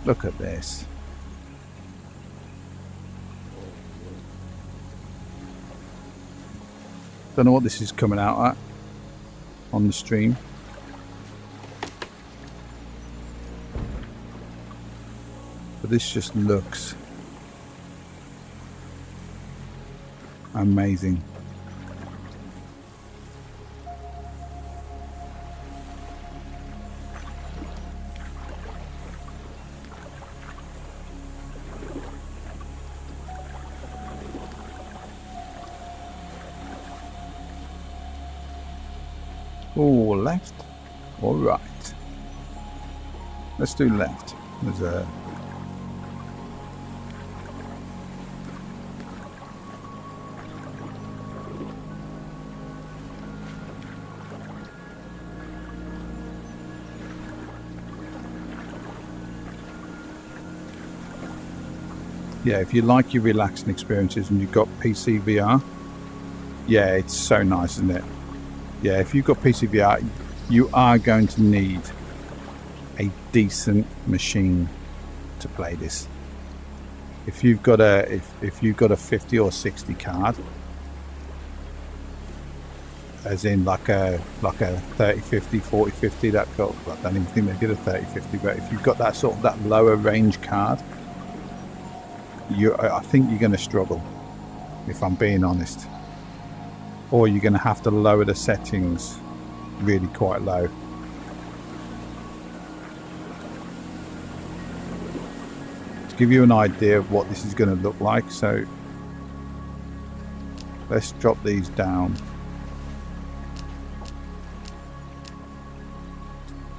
Look at this. Don't know what this is coming out at on the stream. But this just looks amazing. Oh, left or right? Let's do left. There's a yeah, if you like your relaxing experiences and you've got PC VR, yeah, it's so nice, isn't it? Yeah, if you've got PC VR, you are going to need a decent machine to play this. If you've got a if you've got a 50 or 60 card, as in like a 3050, 4050, that got, I don't even think they did a 3050, but if you've got that sort of that lower range card, I think you're going to struggle, if I'm being honest. Or you're going to have to lower the settings really quite low. To give you an idea of what this is going to look like, so let's drop these down.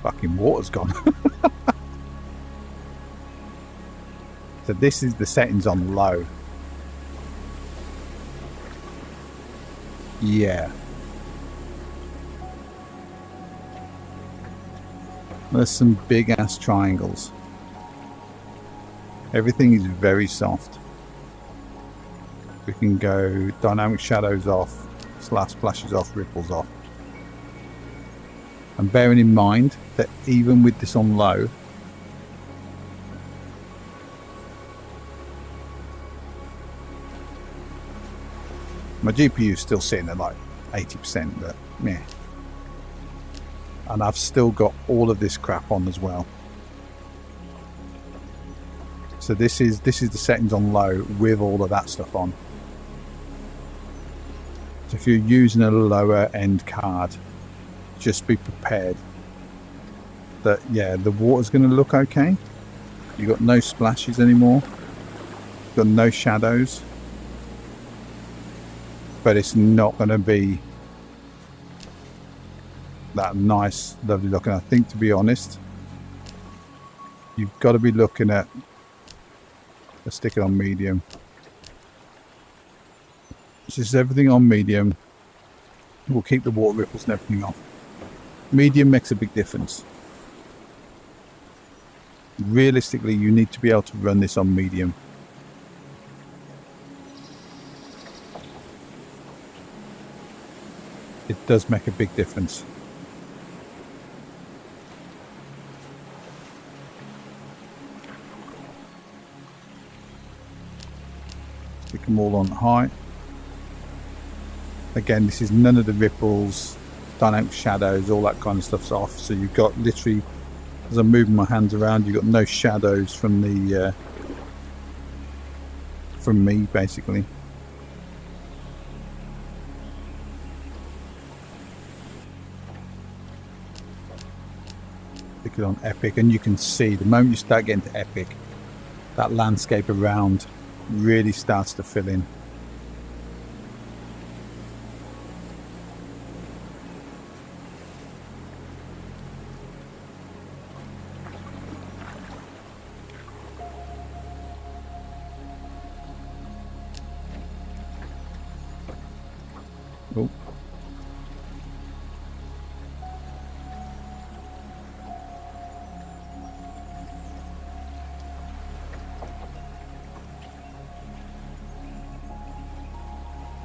Fucking water's gone. So this is the settings on low. Yeah. There's some big ass triangles. Everything is very soft. We can go dynamic shadows off, slash splashes off, ripples off. And bearing in mind that even with this on low, my GPU is still sitting at like 80%, but meh. And I've still got all of this crap on as well. So this is the settings on low with all of that stuff on. So if you're using a lower end card, just be prepared that, yeah, the water's going to look okay. You've got no splashes anymore. You've got no shadows. But it's not going to be that nice, lovely looking. I think, to be honest, you've got to be looking at, let's stick it on medium. Just everything on medium. We'll keep the water ripples and everything off. Medium makes a big difference. Realistically, you need to be able to run this on medium. It does make a big difference. Stick them all on high. Again, this is none of the ripples, dynamic shadows, all that kind of stuff's off. So you've got literally, as I'm moving my hands around, you've got no shadows from the from me, basically. Stick it on epic, and you can see the moment you start getting to epic, that landscape around really starts to fill in. Oh.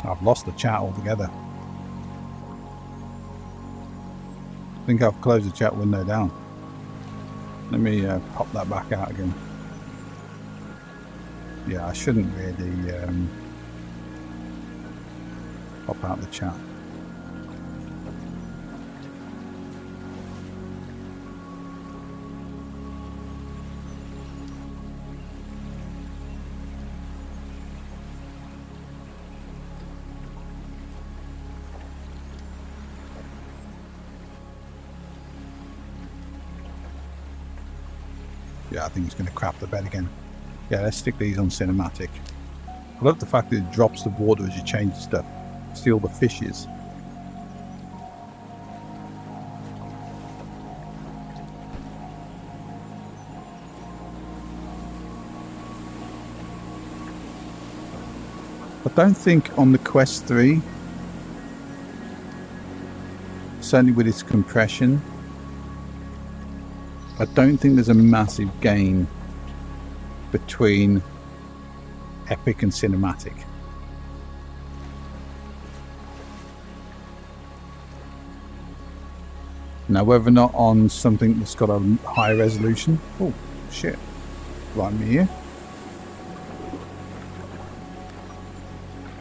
I've lost the chat altogether. I think I've closed the chat window down. Let me pop that back out again. Yeah, I shouldn't really pop out the chat. Yeah, I think it's going to crap the bed again. Yeah, let's stick these on cinematic. I love the fact that it drops the water as you change the stuff. See all the fishes. I don't think on the Quest 3, certainly with its compression, I don't think there's a massive gain between epic and cinematic. Now, whether or not on something that's got a higher resolution. Oh, shit. Right me here.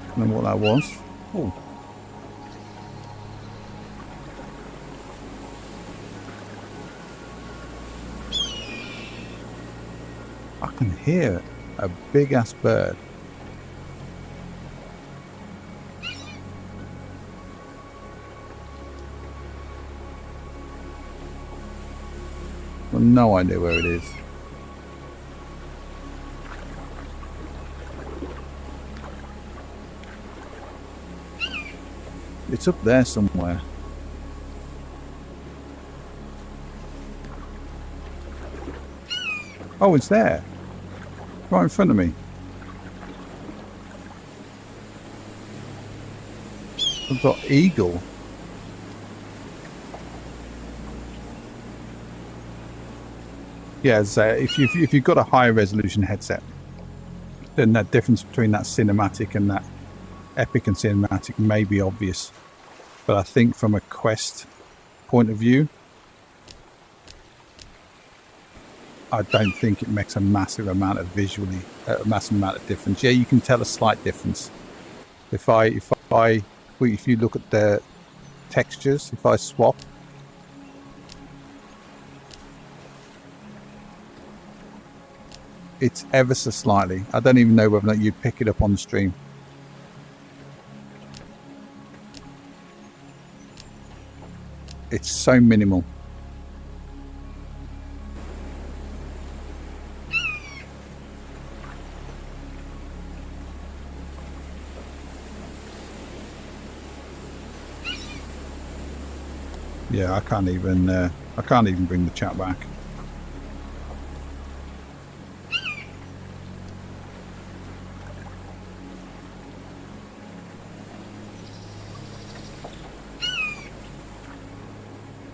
I don't know what that was. Oh. I can hear a big ass bird. I've no idea where it is. It's up there somewhere. Oh, it's there. Right in front of me. I've got eagle. Yeah, so if you've got a higher resolution headset, then that difference between that cinematic and that epic and cinematic may be obvious. But I think from a Quest point of view, I don't think it makes a massive amount of difference. Yeah, you can tell a slight difference. If you look at the textures, if I swap, it's ever so slightly. I don't even know whether or not you'd pick it up on the stream. It's so minimal. Yeah, I can't even bring the chat back.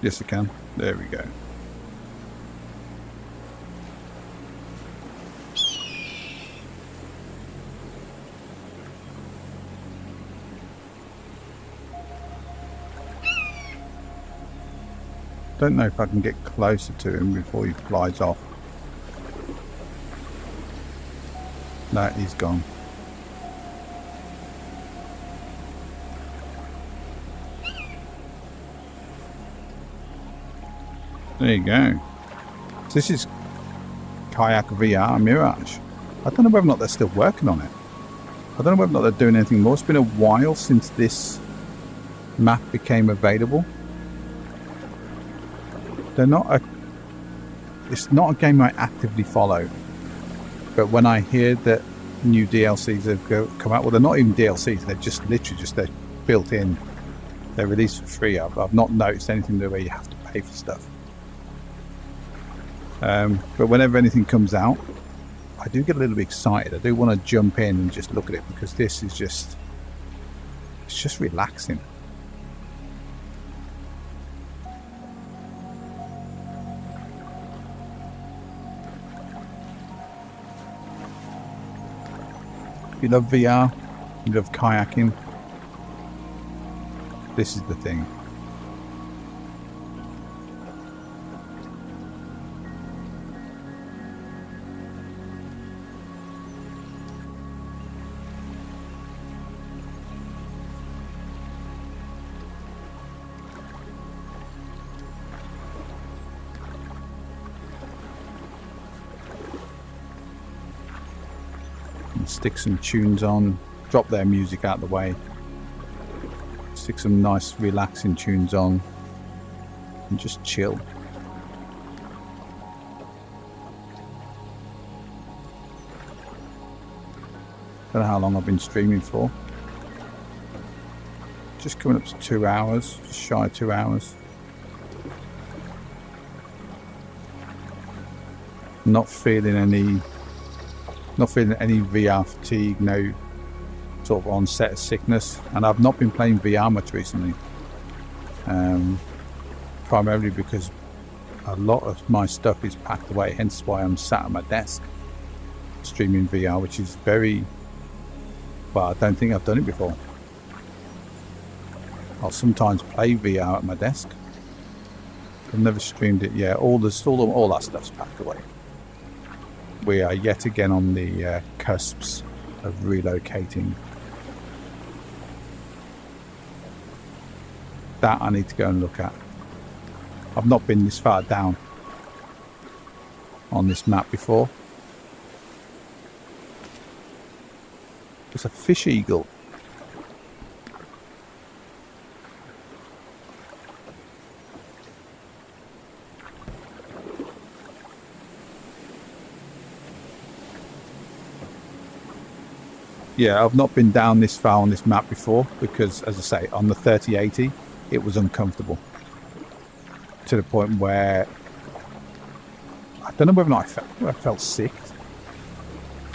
Yes, I can. There we go. Don't know if I can get closer to him before he flies off. No, he's gone. There you go. So this is Kayak VR Mirage. I don't know whether or not they're still working on it. I don't know whether or not they're doing anything more. It's been a while since this map became available. It's not a game I actively follow. But when I hear that new DLCs have come out, well, they're not even DLCs. They're just literally they're built in. They're released for free. I've not noticed anything where you have to pay for stuff. But whenever anything comes out, I do get a little bit excited. I do want to jump in and just look at it because this is it's just relaxing. If you love VR, you love kayaking, this is the thing. Stick some tunes on, drop their music out of the way, stick some nice relaxing tunes on and just chill. Don't know how long I've been streaming for. Just coming up to 2 hours, just shy of 2 hours. Not feeling any VR fatigue, no sort of onset of sickness, and I've not been playing VR much recently. Primarily because a lot of my stuff is packed away, hence why I'm sat at my desk streaming VR, which is very, well, I don't think I've done it before. I'll sometimes play VR at my desk. I've never streamed it yet. All that stuff's packed away. We are yet again on the cusps of relocating. That I need to go and look at. I've not been this far down on this map before. It's a fish eagle. Yeah, I've not been down this far on this map before because, as I say, on the 3080 it was uncomfortable to the point where I don't know whether or not I felt sick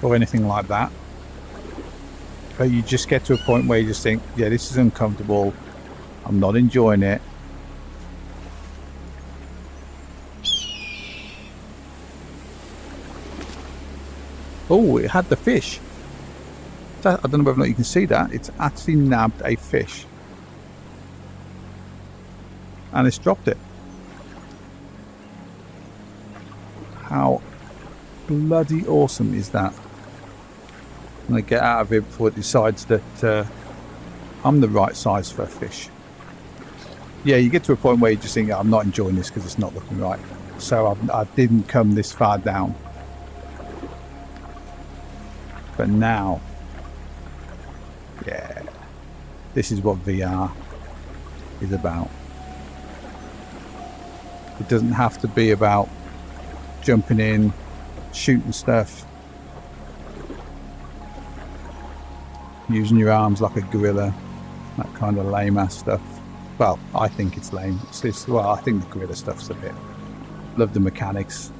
or anything like that, but you just get to a point where you just think, yeah, this is uncomfortable, I'm not enjoying it. Oh, it had the fish. I don't know whether or not you can see that. It's actually nabbed a fish and it's dropped it. How bloody awesome is that? I'm going to get out of here before it decides that I'm the right size for a fish. Yeah, you get to a point where you just think, I'm not enjoying this because it's not looking right. So I didn't come this far down. But now, yeah, this is what VR is about. It doesn't have to be about jumping in, shooting stuff, using your arms like a gorilla, that kind of lame ass stuff. Well, I think it's lame. Well, I think the gorilla stuff's a bit. Love the mechanics.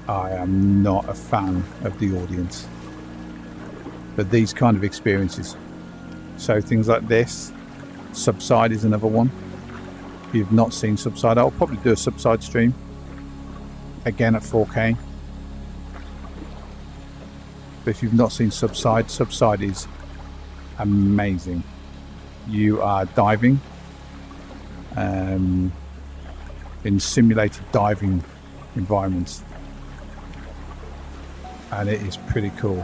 I am not a fan of the audience, but these kind of experiences. So things like this, Subside is another one. If you've not seen Subside, I'll probably do a Subside stream again at 4K. But if you've not seen Subside, Subside is amazing. You are diving in simulated diving environments, and it is pretty cool.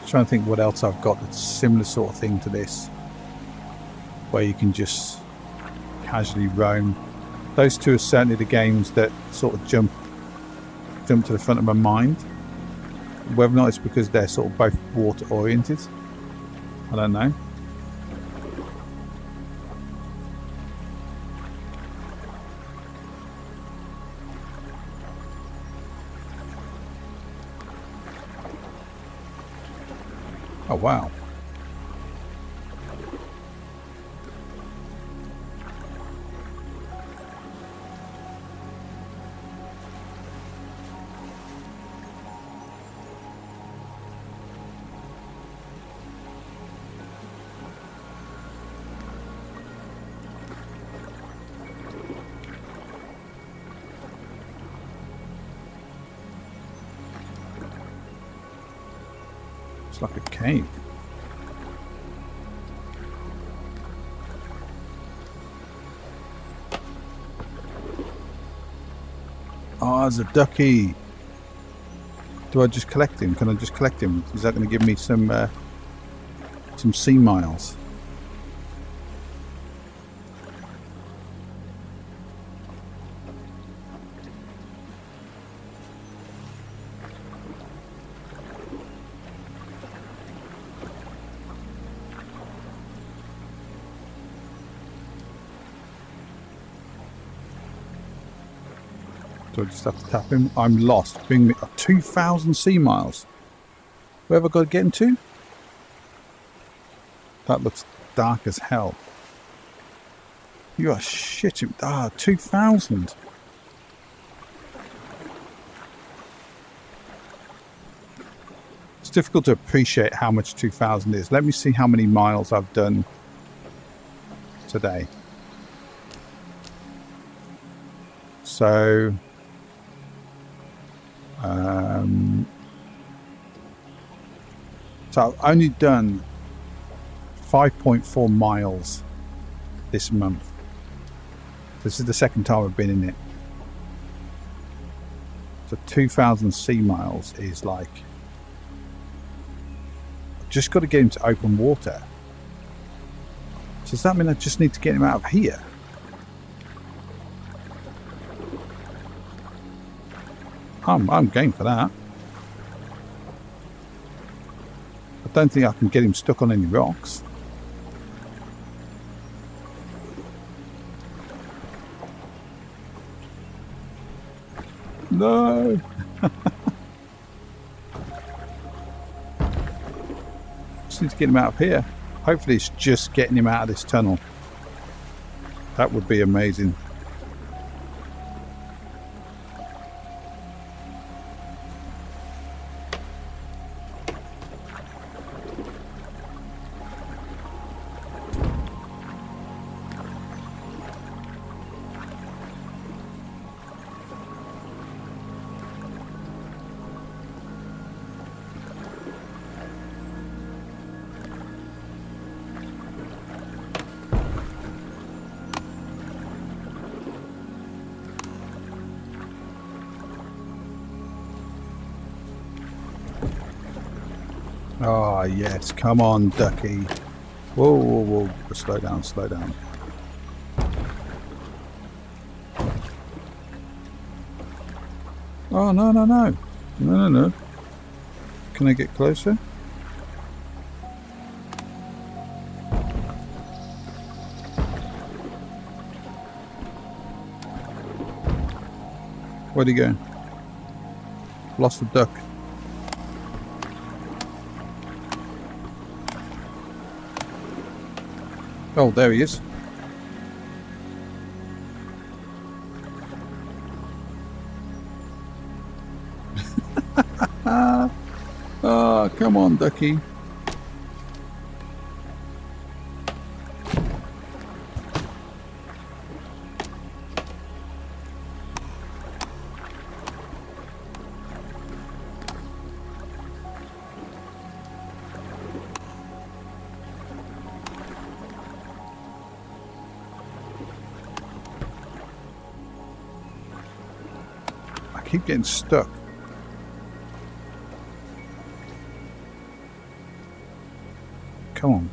Trying to think what else I've got that's similar sort of thing to this, where you can just casually roam. Those two are certainly the games that sort of jump to the front of my mind. Whether or not it's because they're sort of both water oriented, I don't know. Oh wow. It's like a cave. Oh, there's a ducky. Do I just collect him? Can I just collect him? Is that going to give me some sea miles? Do Do I just have to tap him? I'm lost. Bring me 2,000 sea miles. Where have I got to get into? That looks dark as hell. You are shitting. 2,000. It's difficult to appreciate how much 2,000 is. Let me see how many miles I've done today. So, so I've only done 5.4 miles this month. This is the second time I've been in it. So 2,000 sea miles is like, I've just got to get him to open water. So does that mean I just need to get him out of here? I'm game for that. I don't think I can get him stuck on any rocks. No. Just need to get him out of here. Hopefully it's just getting him out of this tunnel. That would be amazing. Oh, yes. Come on, ducky. Whoa, whoa, whoa. Slow down, slow down. Oh, no, no, no. No, no, no. Can I get closer? Where'd he go? Lost the duck. Oh, there he is. Oh, come on, ducky. I keep getting stuck. Come on.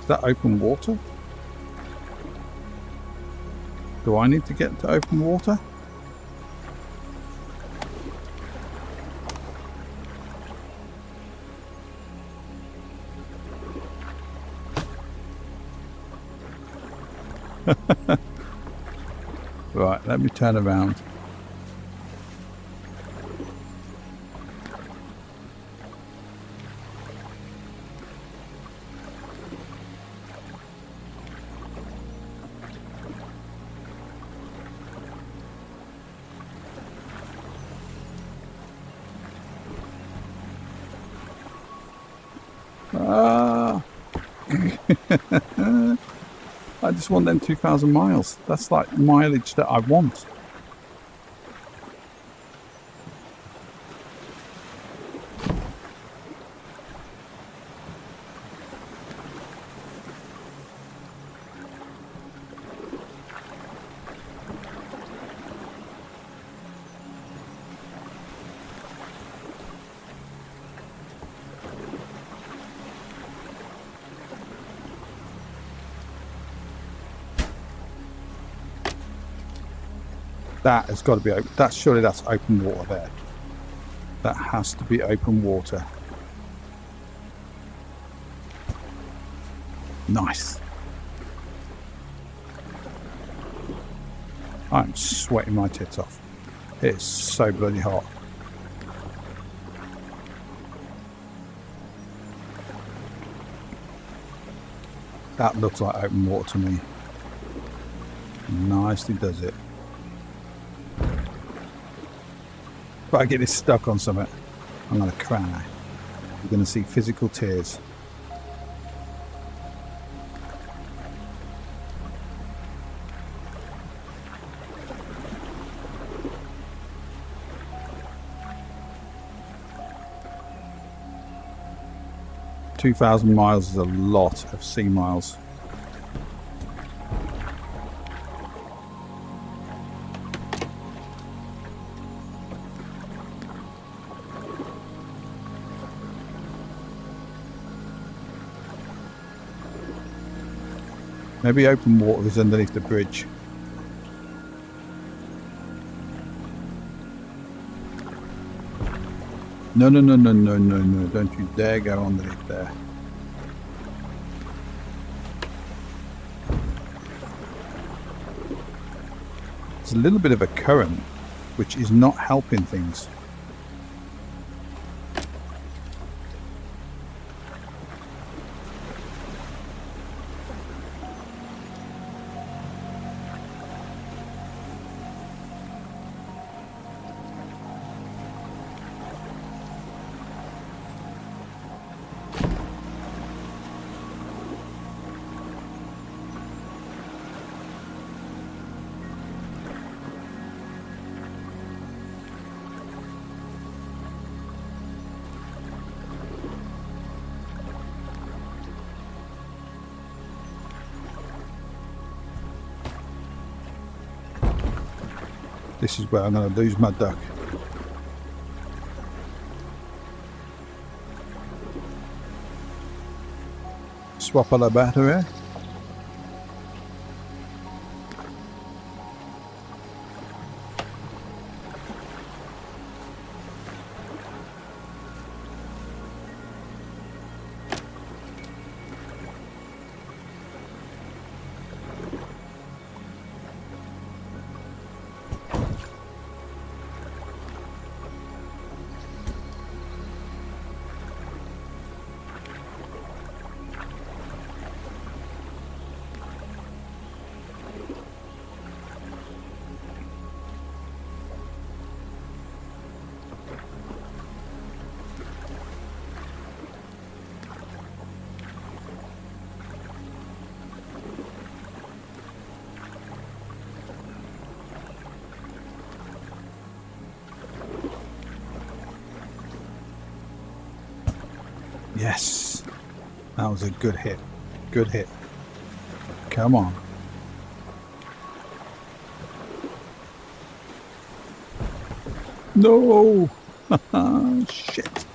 Is that open water? Do I need to get to open water? Right, let me turn around. I just want them 2,000 miles. That's like mileage that I want. That has got to be open. Surely that's open water there. That has to be open water. Nice. I'm sweating my tits off. It's so bloody hot. That looks like open water to me. Nicely does it. If I get this stuck on something, I'm going to cry. You're going to see physical tears. $2,000 miles is a lot of sea miles. Maybe open water is underneath the bridge. No, no, no, no, no, no, no. Don't you dare go underneath there. There's a little bit of a current, which is not helping things. This is where I'm going to lose my duck. Swap a la battery. Yes, that was a good hit. Good hit. Come on. No! Shit.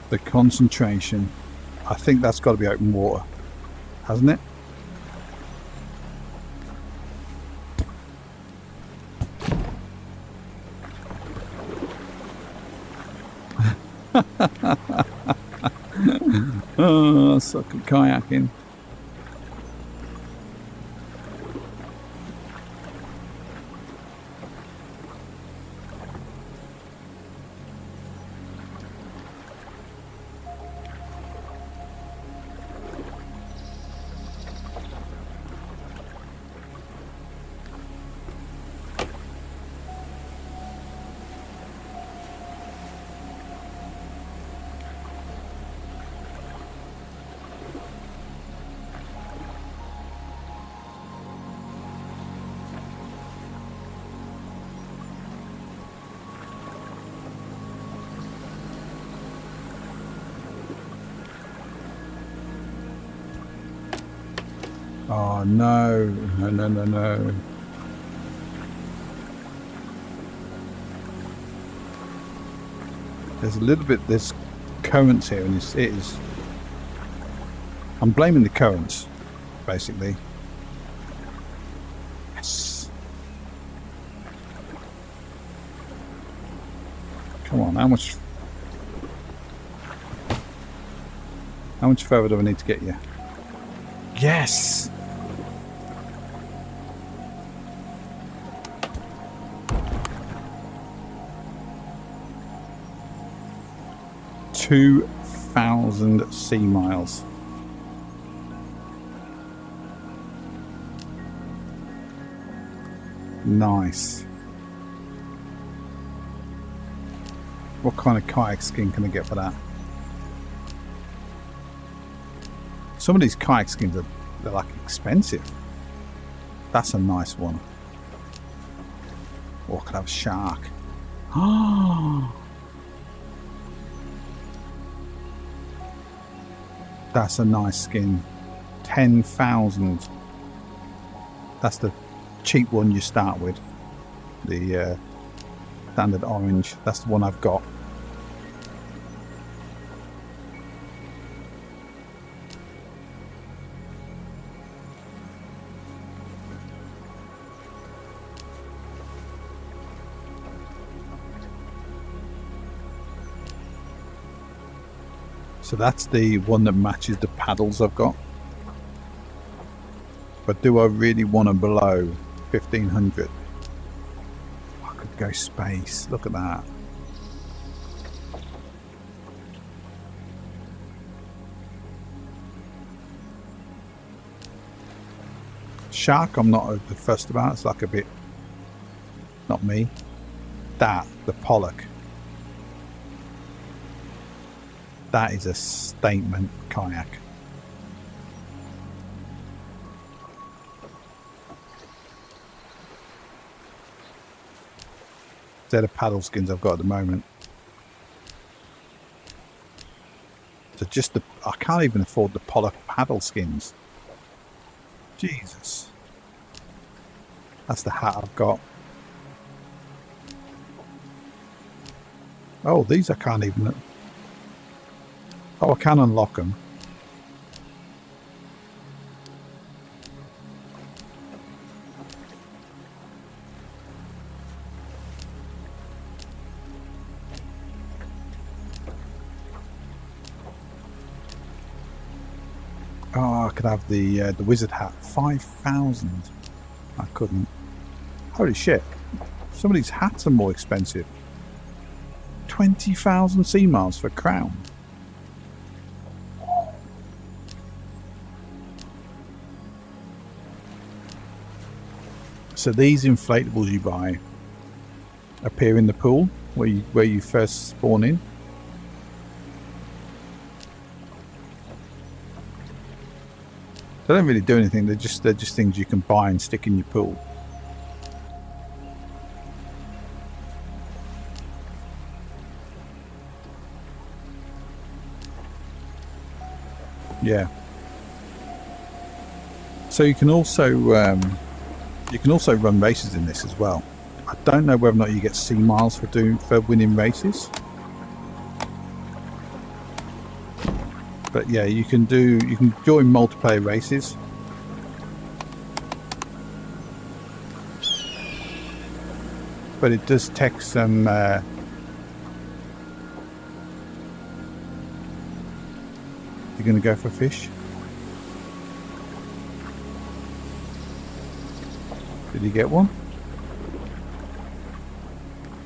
The concentration, I think that's got to be open water, hasn't it? Oh, I suck at kayaking. Oh no, no, no, no, no. There's a little bit, there's currents here, and it is. I'm blaming the currents, basically. Yes. Come on, how much further do I need to get you? Yes! $2,000 sea miles. Nice. What kind of kayak skin can I get for that? Some of these kayak skins they're like expensive. That's a nice one. Or I could have a shark. Oh, that's a nice skin. 10,000. That's the cheap one you start with. The standard orange. That's the one I've got. So that's the one that matches the paddles I've got. But do I really want to blow 1,500? I could go space. Look at that. Shark I'm not fussed about. It's like a bit, not me. That, the pollock. That is a statement kayak. They're the paddle skins I've got at the moment. So just the, I can't even afford the pollock paddle skins. Jesus. That's the hat I've got. Oh, these I can't even... Oh, I can unlock them. Oh, I could have the wizard hat. 5,000. I couldn't. Holy shit! Some of these hats are more expensive. 20,000 sea miles for crown. So these inflatables you buy appear in the pool where you first spawn in. They don't really do anything. They're just things you can buy and stick in your pool. Yeah. So you can also run races in this as well. I don't know whether or not you get sea miles for winning races. But yeah, you can join multiplayer races. But it does take some you're gonna go for fish? Did he get one?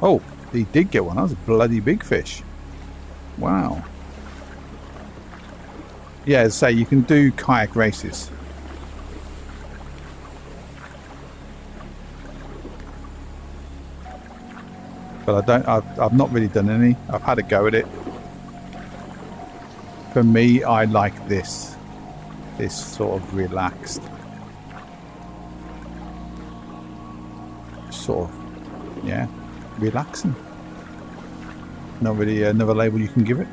Oh, he did get one. That was a bloody big fish. Wow. Yeah, as I say, you can do kayak races. But I've not really done any. I've had a go at it. For me, I like this sort of relaxed. Sort of, yeah, relaxing. Not really another label you can give it.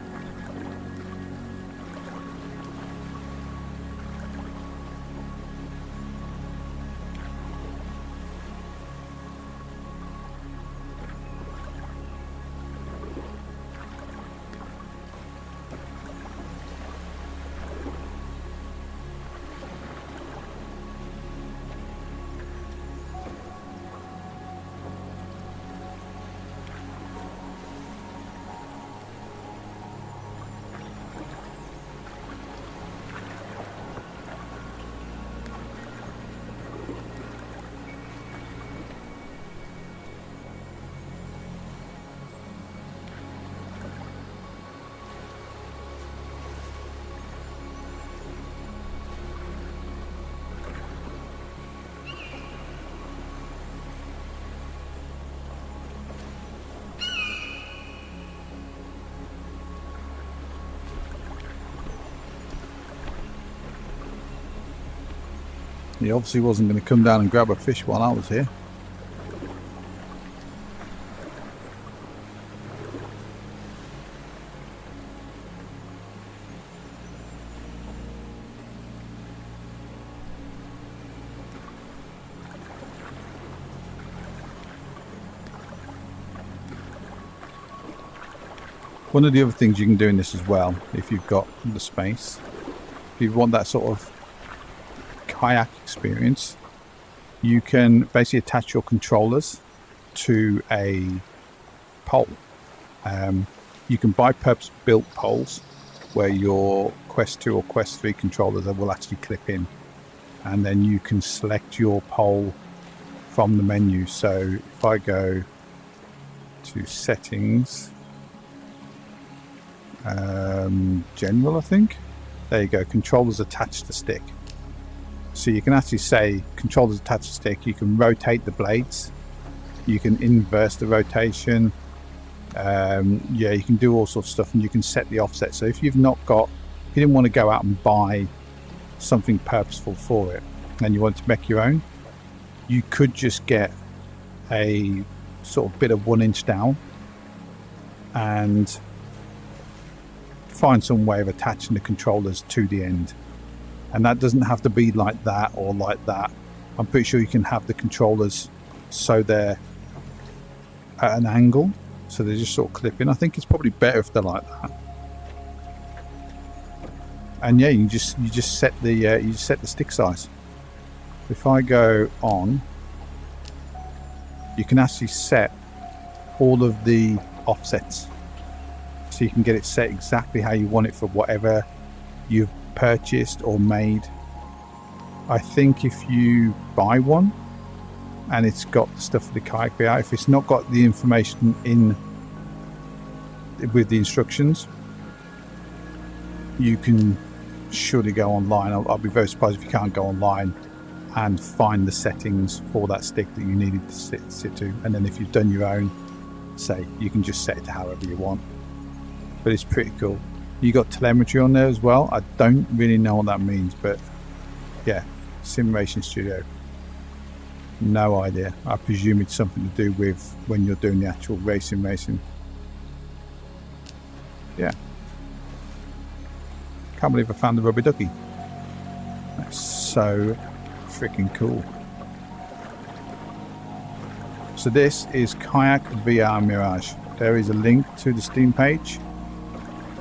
He obviously wasn't going to come down and grab a fish while I was here. One of the other things you can do in this as well, if you've got the space, if you want that sort of kayak experience, you can basically attach your controllers to a pole. You can buy purpose-built poles where your Quest 2 or Quest 3 controllers will actually clip in, and then you can select your pole from the menu. So if I go to settings, general, I think, there you go, controllers attached to stick. So you can actually say controllers attached to stick. You can rotate the blades, you can inverse the rotation, yeah, you can do all sorts of stuff, and you can set the offset. So if you didn't want to go out and buy something purposeful for it and you want to make your own, you could just get a sort of bit of 1 inch down and find some way of attaching the controllers to the end. And that doesn't have to be like that or like that. I'm pretty sure you can have the controllers so they're at an angle, so they just sort of clip in. I think it's probably better if they're like that. And yeah, you just set the stick size. If I go on, you can actually set all of the offsets, so you can get it set exactly how you want it for whatever you've purchased or made. I think if you buy one and it's got the stuff for the Kayak VR, if it's not got the information in with the instructions, you can surely go online. I'll be very surprised if you can't go online and find the settings for that stick that you needed to sit to. And then if you've done your own, say, you can just set it to however you want. But it's pretty cool. You got telemetry on there as well. I don't really know what that means, but yeah, Simulation Studio. No idea. I presume it's something to do with when you're doing the actual racing. Yeah. Can't believe I found the rubber ducky. That's so freaking cool. So this is Kayak VR Mirage. There is a link to the Steam page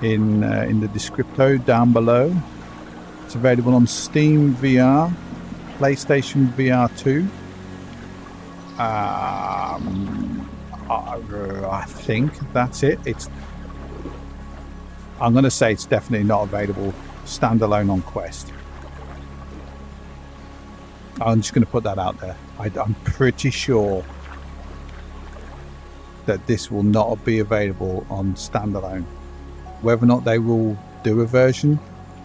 in the descripto down below. It's available on Steam VR, PlayStation VR 2. I think that's it. I'm going to say it's definitely not available standalone on Quest. I'm just going to put that out there. I'm pretty sure that this will not be available on standalone. Whether or not they will do a version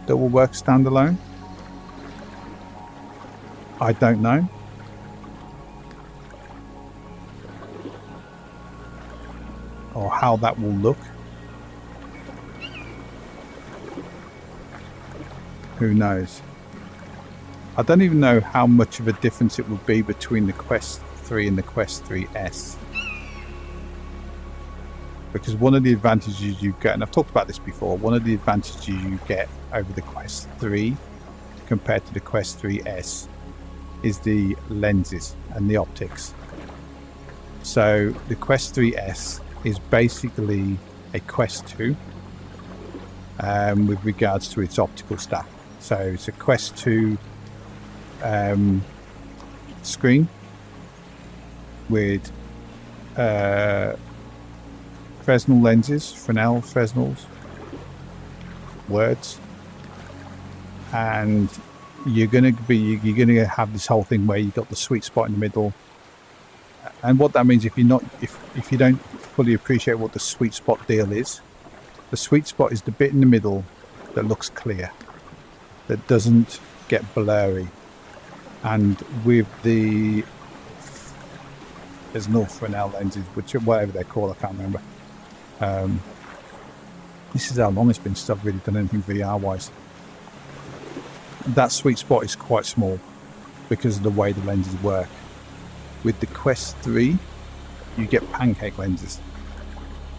that will work standalone, I don't know. Or how that will look. Who knows? I don't even know how much of a difference it would be between the Quest 3 and the Quest 3S. Because one of the advantages you get, and I've talked about this before, one of the advantages you get over the Quest 3 compared to the Quest 3S is the lenses and the optics. So the Quest 3S is basically a Quest 2 with regards to its optical stack. So it's a Quest 2 screen with Fresnel lenses, Fresnels, words, and you're gonna have this whole thing where you've got the sweet spot in the middle. And what that means, if you don't fully appreciate what the sweet spot deal is, the sweet spot is the bit in the middle that looks clear, that doesn't get blurry. And with there's no Fresnel lenses, which whatever they're called, I can't remember. This is how long it's been since I've really done anything VR wise. That sweet spot is quite small, because of the way the lenses work. With the Quest 3, you get pancake lenses.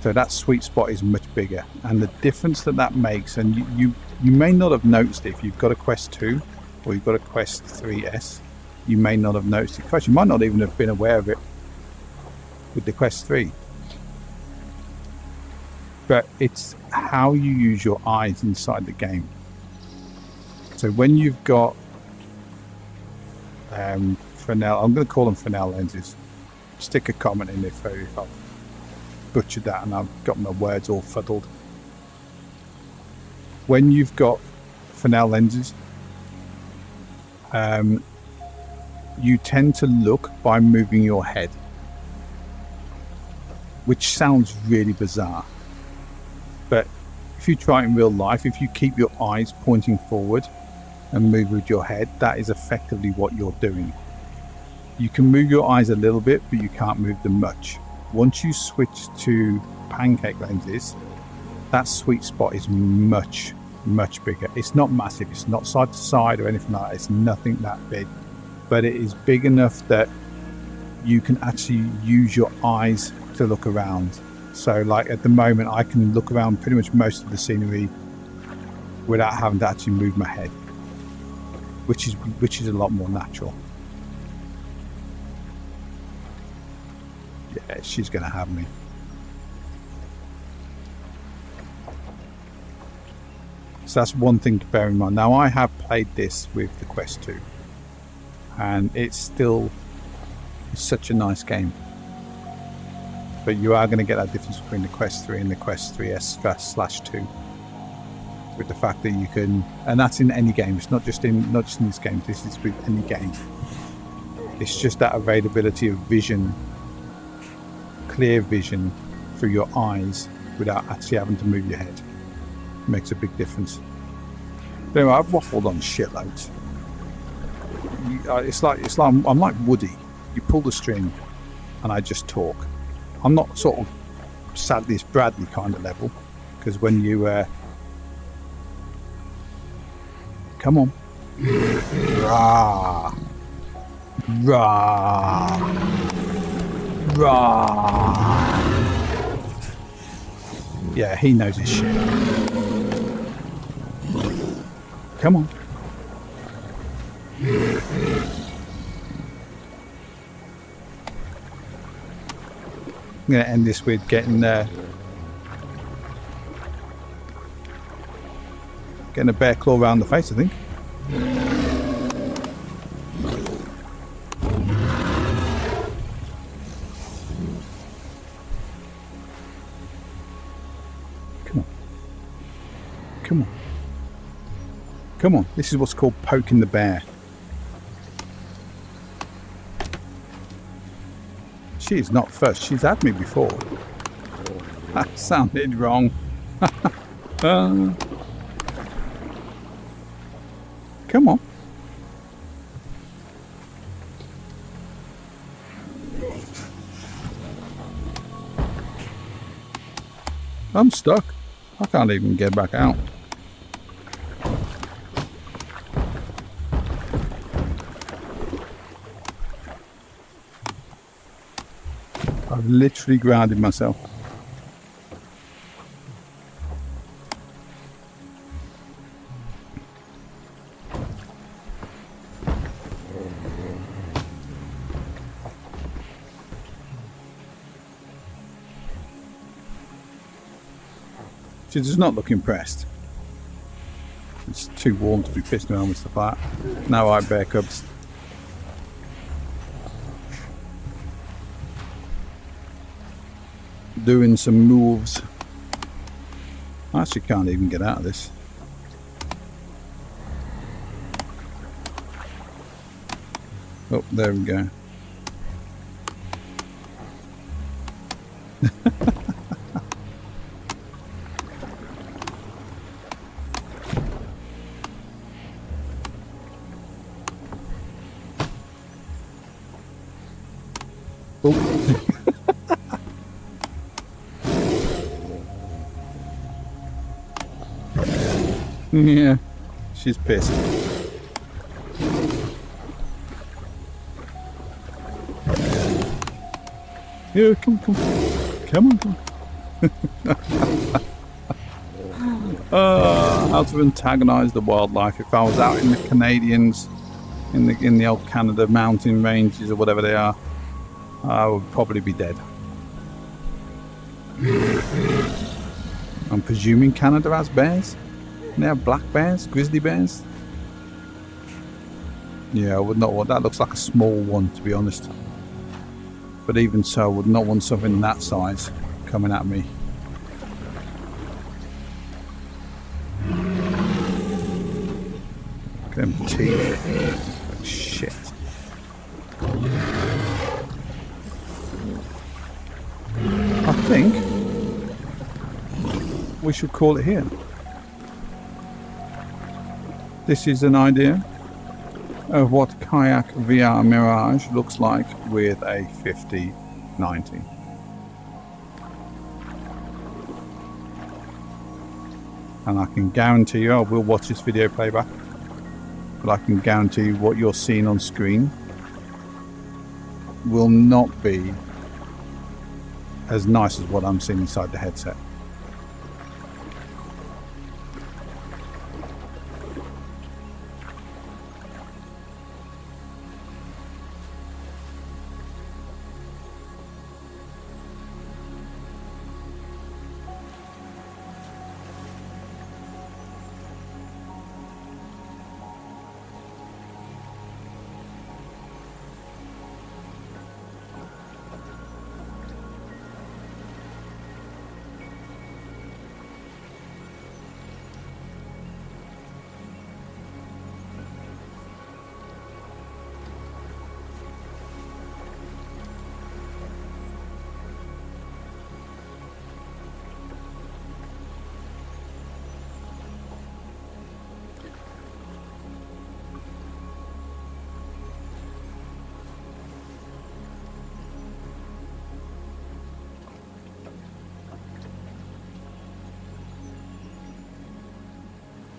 So that sweet spot is much bigger. And the difference that makes, and you may not have noticed it if you've got a Quest 2 or you've got a Quest 3S, you may not have noticed it. In fact, you might not even have been aware of it with the Quest 3. But it's how you use your eyes inside the game. So when you've got Fresnel, I'm going to call them Fresnel lenses. Stick a comment in if I've butchered that and I've got my words all fuddled. When you've got Fresnel lenses, you tend to look by moving your head, which sounds really bizarre. But if you try it in real life, if you keep your eyes pointing forward and move with your head, that is effectively what you're doing. You can move your eyes a little bit, but you can't move them much. Once you switch to pancake lenses, that sweet spot is much, much bigger. It's not massive. It's not side to side or anything like that. It's nothing that big. But it is big enough that you can actually use your eyes to look around. So like at the moment, I can look around pretty much most of the scenery without having to actually move my head, which is a lot more natural. Yeah, she's gonna have me. So that's one thing to bear in mind. Now I have played this with the Quest 2 and it's such a nice game. But you are going to get that difference between the Quest 3 and the Quest 3S/2 with the fact that you can, and that's in any game. It's not just in this game. This is with any game. It's just that availability of vision, clear vision through your eyes without actually having to move your head. It makes a big difference. Anyway, I've waffled on shitloads. It's like I'm like Woody. You pull the string, and I just talk. I'm not sort of Sadly It's Bradley kind of level, because when you come on, rah, rah, rah. Yeah, he knows his shit. Come on. I'm going to end this with getting a bear claw around the face, I think. Come on. Come on. Come on. This is what's called poking the bear. She's not first. She's had me before. That sounded wrong. Come on. I'm stuck. I can't even get back out. I've literally grounded myself. She does not look impressed. It's too warm to be pissing around with stuff like that. No, I bear cubs. Doing some moves. I actually can't even get out of this. Oh, there we go. Oh. Yeah, she's pissed. Yeah, come on. How to antagonise the wildlife. If I was out in the Canadians, in the old Canada mountain ranges or whatever they are, I would probably be dead. I'm presuming Canada has bears. They have black bears, grizzly bears. Yeah, I would not want that. Looks like a small one, to be honest. But even so, I would not want something that size coming at me. Look at them teeth. Shit. I think we should call it here. This is an idea of what Kayak VR Mirage looks like with a 5090. And I can guarantee you, I will watch this video playback, but I can guarantee you what you're seeing on screen will not be as nice as what I'm seeing inside the headset.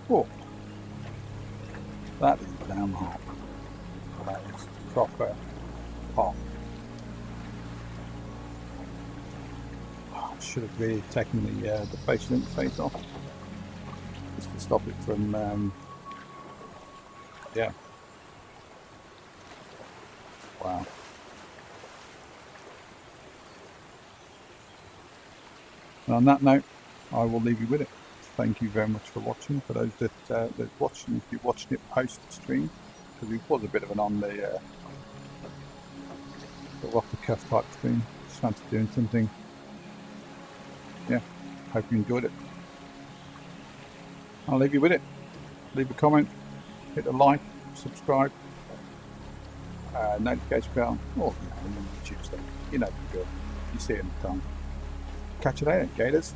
Oh, that is damn hot. That is proper hot. Oh, I should have really taken the facial interface off just to stop it from, yeah. Wow. And on that note, I will leave you with it. Thank you very much for watching. For those that watching, if you're watching it post stream, because it was a bit of an on the sort of off the cuff type stream. Just fancied doing something. Yeah, hope you enjoyed it. I'll leave you with it. Leave a comment, hit a like, subscribe, notification bell, or YouTube stuff. You know the drill. You see it in the time. Catch you later, Gators.